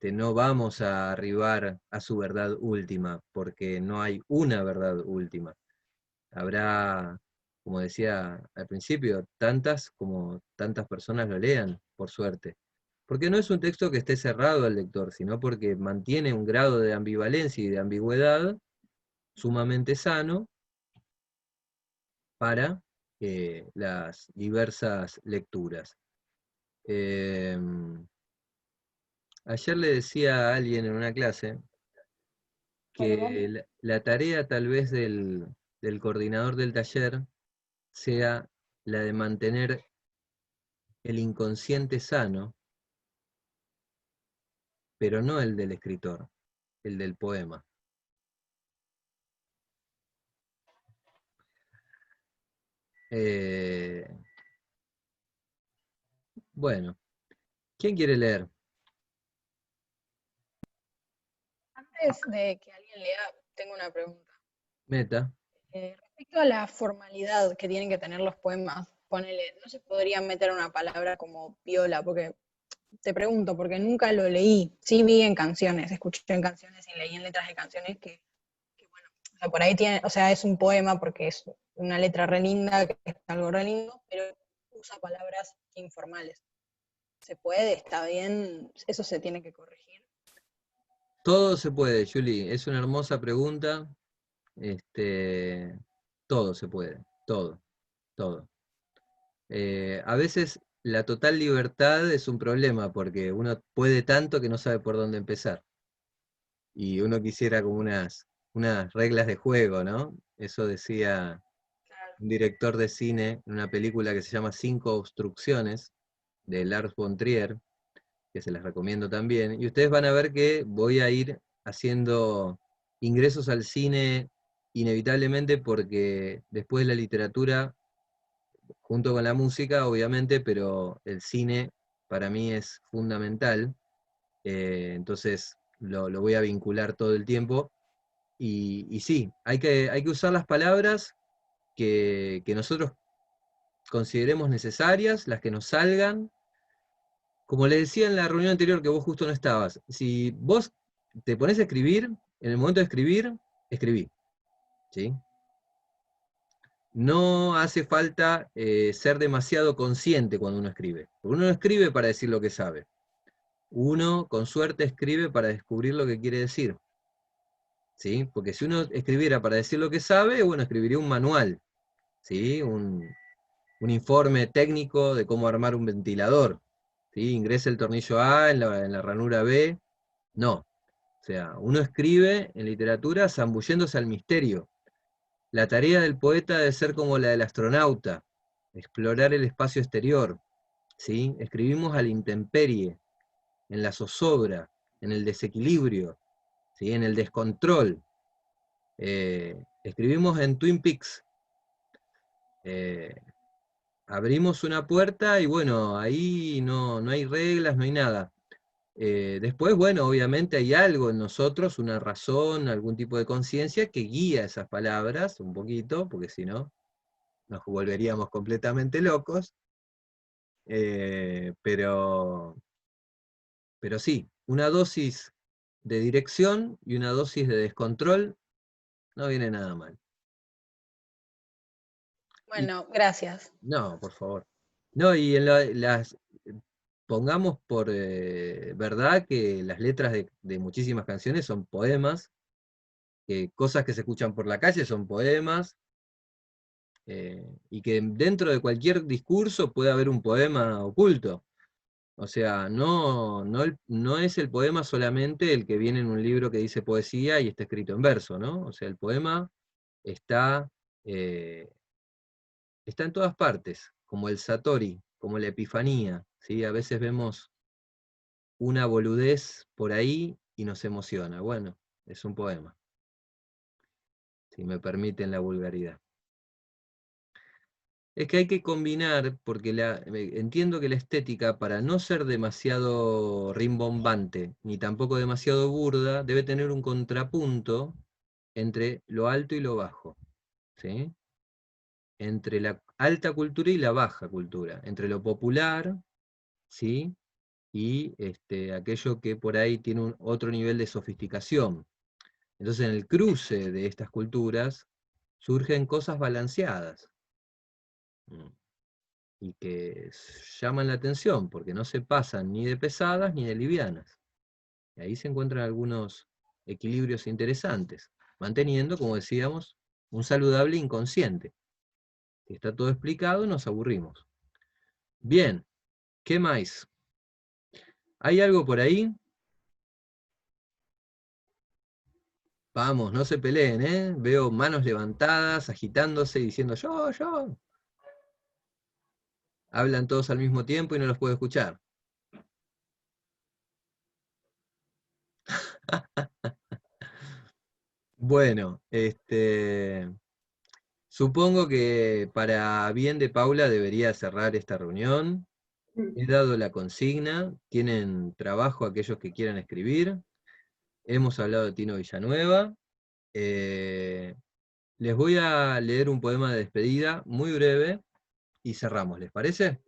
no vamos a arribar a su verdad última, porque no hay una verdad última. Habrá, como decía al principio, tantas como tantas personas lo lean, por suerte. Porque no es un texto que esté cerrado al lector, sino porque mantiene un grado de ambivalencia y de ambigüedad sumamente sano para las diversas lecturas. Ayer le decía a alguien en una clase que la tarea tal vez del coordinador del taller sea la de mantener el inconsciente sano, pero no el del escritor, el del poema. Bueno, ¿quién quiere leer? Antes de que alguien lea, tengo una pregunta. Meta. Respecto a la formalidad que tienen que tener los poemas, ponele, ¿no se podrían meter una palabra como piola? Porque te pregunto, porque nunca lo leí. Sí vi en canciones, escuché en canciones y leí en letras de canciones que bueno, o sea, por ahí tiene, o sea, es un poema porque es una letra re linda, que es algo re lindo, pero usa palabras informales. ¿Se puede? ¿Está bien? ¿Eso se tiene que corregir? Todo se puede, Julie. Es una hermosa pregunta. Todo se puede, todo. todo. A veces la total libertad es un problema, porque uno puede tanto que no sabe por dónde empezar. Y uno quisiera como unas reglas de juego, ¿no? Eso decía un director de cine en una película que se llama 5 obstrucciones, de Lars von Trier, que se las recomiendo también, y ustedes van a ver que voy a ir haciendo ingresos al cine inevitablemente, porque después de la literatura, junto con la música, obviamente, pero el cine para mí es fundamental, entonces lo voy a vincular todo el tiempo, y sí, hay que usar las palabras que nosotros consideremos necesarias, las que nos salgan. Como le decía en la reunión anterior, que vos justo no estabas, si vos te pones a escribir, en el momento de escribir, escribí, ¿sí? No hace falta ser demasiado consciente cuando uno escribe. Porque uno no escribe para decir lo que sabe. Uno, con suerte, escribe para descubrir lo que quiere decir, ¿sí? Porque si uno escribiera para decir lo que sabe, bueno, escribiría un manual, ¿sí? Un informe técnico de cómo armar un ventilador, ¿sí? Ingresa el tornillo A en la ranura B. No. O sea, uno escribe en literatura zambulléndose al misterio. La tarea del poeta debe ser como la del astronauta, explorar el espacio exterior, ¿sí? Escribimos a la intemperie, en la zozobra, en el desequilibrio, ¿sí? En el descontrol. Escribimos en Twin Peaks. Abrimos una puerta y bueno, ahí no hay reglas, no hay nada. Después, bueno, obviamente hay algo en nosotros, una razón, algún tipo de conciencia que guía esas palabras un poquito, porque si no, nos volveríamos completamente locos. Pero sí, una dosis de dirección y una dosis de descontrol no viene nada mal. Bueno, gracias. No, por favor. No, y pongamos por verdad que las letras de muchísimas canciones son poemas, que cosas que se escuchan por la calle son poemas, y que dentro de cualquier discurso puede haber un poema oculto. O sea, no es el poema solamente el que viene en un libro que dice poesía y está escrito en verso, ¿no? O sea, el poema está en todas partes, como el Satori, como la Epifanía, ¿sí? A veces vemos una boludez por ahí y nos emociona. Bueno, es un poema, si me permiten la vulgaridad. Es que hay que combinar, porque entiendo que la estética, para no ser demasiado rimbombante, ni tampoco demasiado burda, debe tener un contrapunto entre lo alto y lo bajo, ¿sí? Entre la alta cultura y la baja cultura, entre lo popular, ¿sí? Y aquello que por ahí tiene otro nivel de sofisticación. Entonces, en el cruce de estas culturas surgen cosas balanceadas, y que llaman la atención, porque no se pasan ni de pesadas ni de livianas. Y ahí se encuentran algunos equilibrios interesantes, manteniendo, como decíamos, un saludable inconsciente. Si está todo explicado, nos aburrimos. Bien, ¿qué más? ¿Hay algo por ahí? Vamos, no se peleen, ¿eh? Veo manos levantadas, agitándose, diciendo yo. Hablan todos al mismo tiempo y no los puedo escuchar. Bueno, supongo que para bien de Paula debería cerrar esta reunión. He dado la consigna, tienen trabajo aquellos que quieran escribir. Hemos hablado de Tino Villanueva. Les voy a leer un poema de despedida muy breve y cerramos, ¿les parece?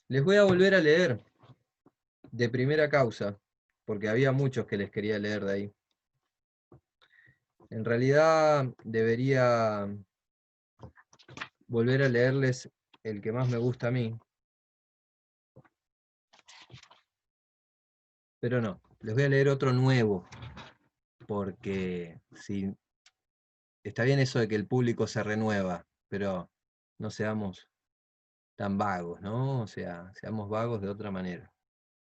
Les voy a volver a leer de primera causa, porque había muchos que les quería leer de ahí. En realidad debería volver a leerles el que más me gusta a mí, pero no, les voy a leer otro nuevo, porque si está bien eso de que el público se renueva, pero no seamos tan vagos, ¿no? O sea, seamos vagos de otra manera.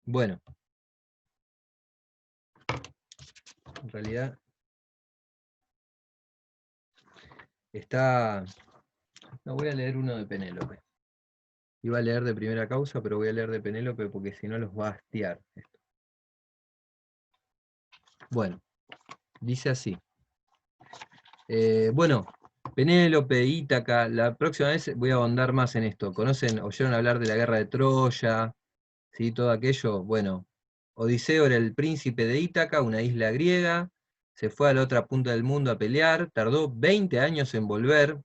Bueno, en realidad no voy a leer uno de Penélope. Iba a leer de Primera Causa, pero voy a leer de Penélope porque si no los va a hastiar esto. Bueno, dice así. Bueno, Penélope, Ítaca, la próxima vez voy a ahondar más en esto. ¿Oyeron hablar de la guerra de Troya? ¿Sí? Todo aquello. Bueno, Odiseo era el príncipe de Ítaca, una isla griega, se fue a la otra punta del mundo a pelear, tardó 20 años en volver.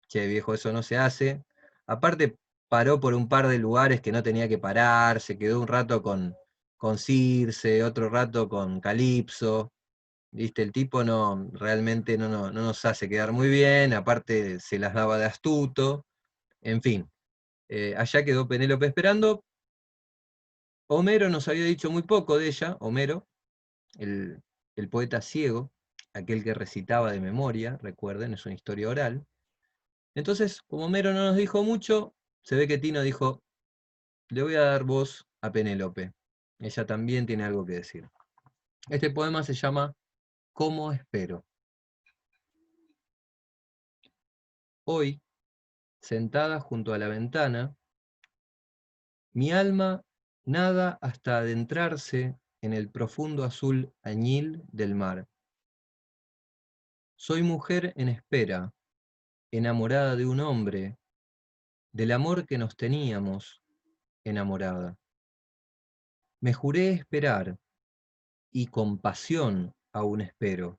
Che, viejo, eso no se hace. Aparte, paró por un par de lugares que no tenía que parar, se quedó un rato con Circe, otro rato con Calipso. ¿Viste? El tipo realmente no nos hace quedar muy bien, aparte se las daba de astuto, en fin. Allá quedó Penélope esperando. Homero nos había dicho muy poco de ella, Homero, el poeta ciego, aquel que recitaba de memoria, recuerden, es una historia oral. Entonces, como Homero no nos dijo mucho, se ve que Tino dijo, le voy a dar voz a Penélope. Ella también tiene algo que decir. Este poema se llama ¿Cómo espero? Hoy, sentada junto a la ventana, mi alma nada hasta adentrarse en el profundo azul añil del mar. Soy mujer en espera, enamorada de un hombre, del amor que nos teníamos, enamorada. Me juré esperar, y con pasión aún espero,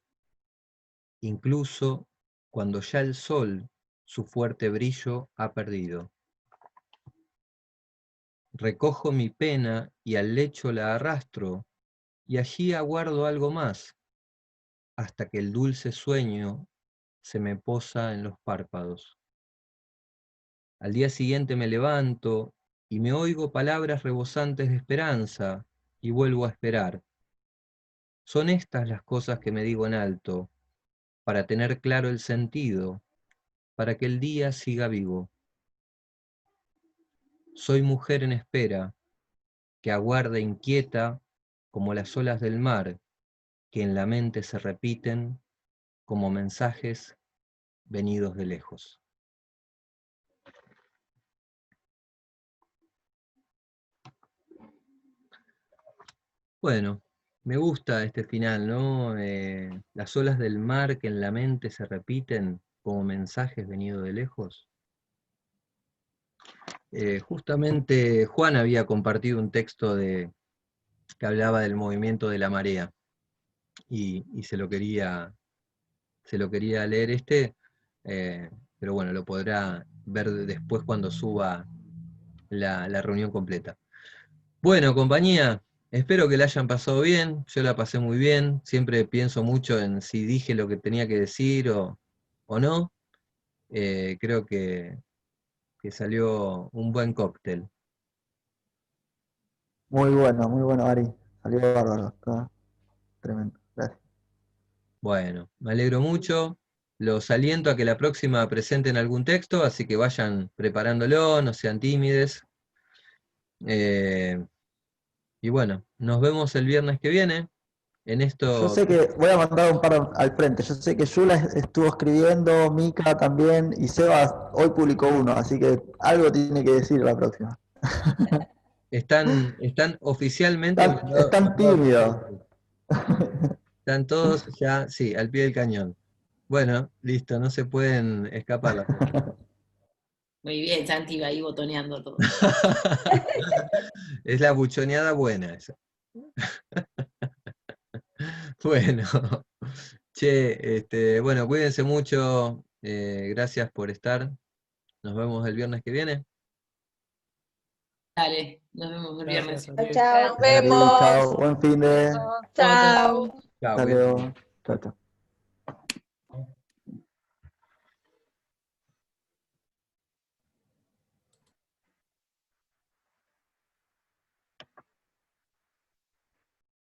incluso cuando ya el sol su fuerte brillo ha perdido. Recojo mi pena y al lecho la arrastro, y allí aguardo algo más, hasta que el dulce sueño se me posa en los párpados. Al día siguiente me levanto y me oigo palabras rebosantes de esperanza y vuelvo a esperar. Son estas las cosas que me digo en alto, para tener claro el sentido, para que el día siga vivo. Soy mujer en espera, que aguarda inquieta como las olas del mar, que en la mente se repiten como mensajes venidos de lejos. Bueno, me gusta este final, ¿no? Las olas del mar que en la mente se repiten como mensajes venidos de lejos. Justamente Juan había compartido un texto que hablaba del movimiento de la marea y se lo quería leer pero bueno, lo podrá ver después cuando suba la reunión completa. Bueno, compañía, espero que la hayan pasado bien, yo la pasé muy bien, siempre pienso mucho en si dije lo que tenía que decir o no. Creo que salió un buen cóctel. Muy bueno, Ari. Salió bárbaro. Está tremendo. Gracias. Bueno, me alegro mucho. Los aliento a que la próxima presenten algún texto, así que vayan preparándolo, no sean tímides. Y bueno, nos vemos el viernes que viene. En esto. Yo sé que voy a mandar un par al frente. Yo sé que Yula estuvo escribiendo, Mica también, y Sebas hoy publicó uno, así que algo tiene que decir la próxima. Están oficialmente. Están tímidos. Están todos ya, sí, al pie del cañón. Bueno, listo, no se pueden escapar las cosas. Muy bien, Santi va ahí botoneando todo. Es la buchoneada buena esa. Bueno, che, bueno, cuídense mucho, gracias por estar. Nos vemos el viernes que viene. Dale, nos vemos el viernes. Nos vemos. Chao, buen fin de. Chao. Chao. Hasta luego. Chao, chao.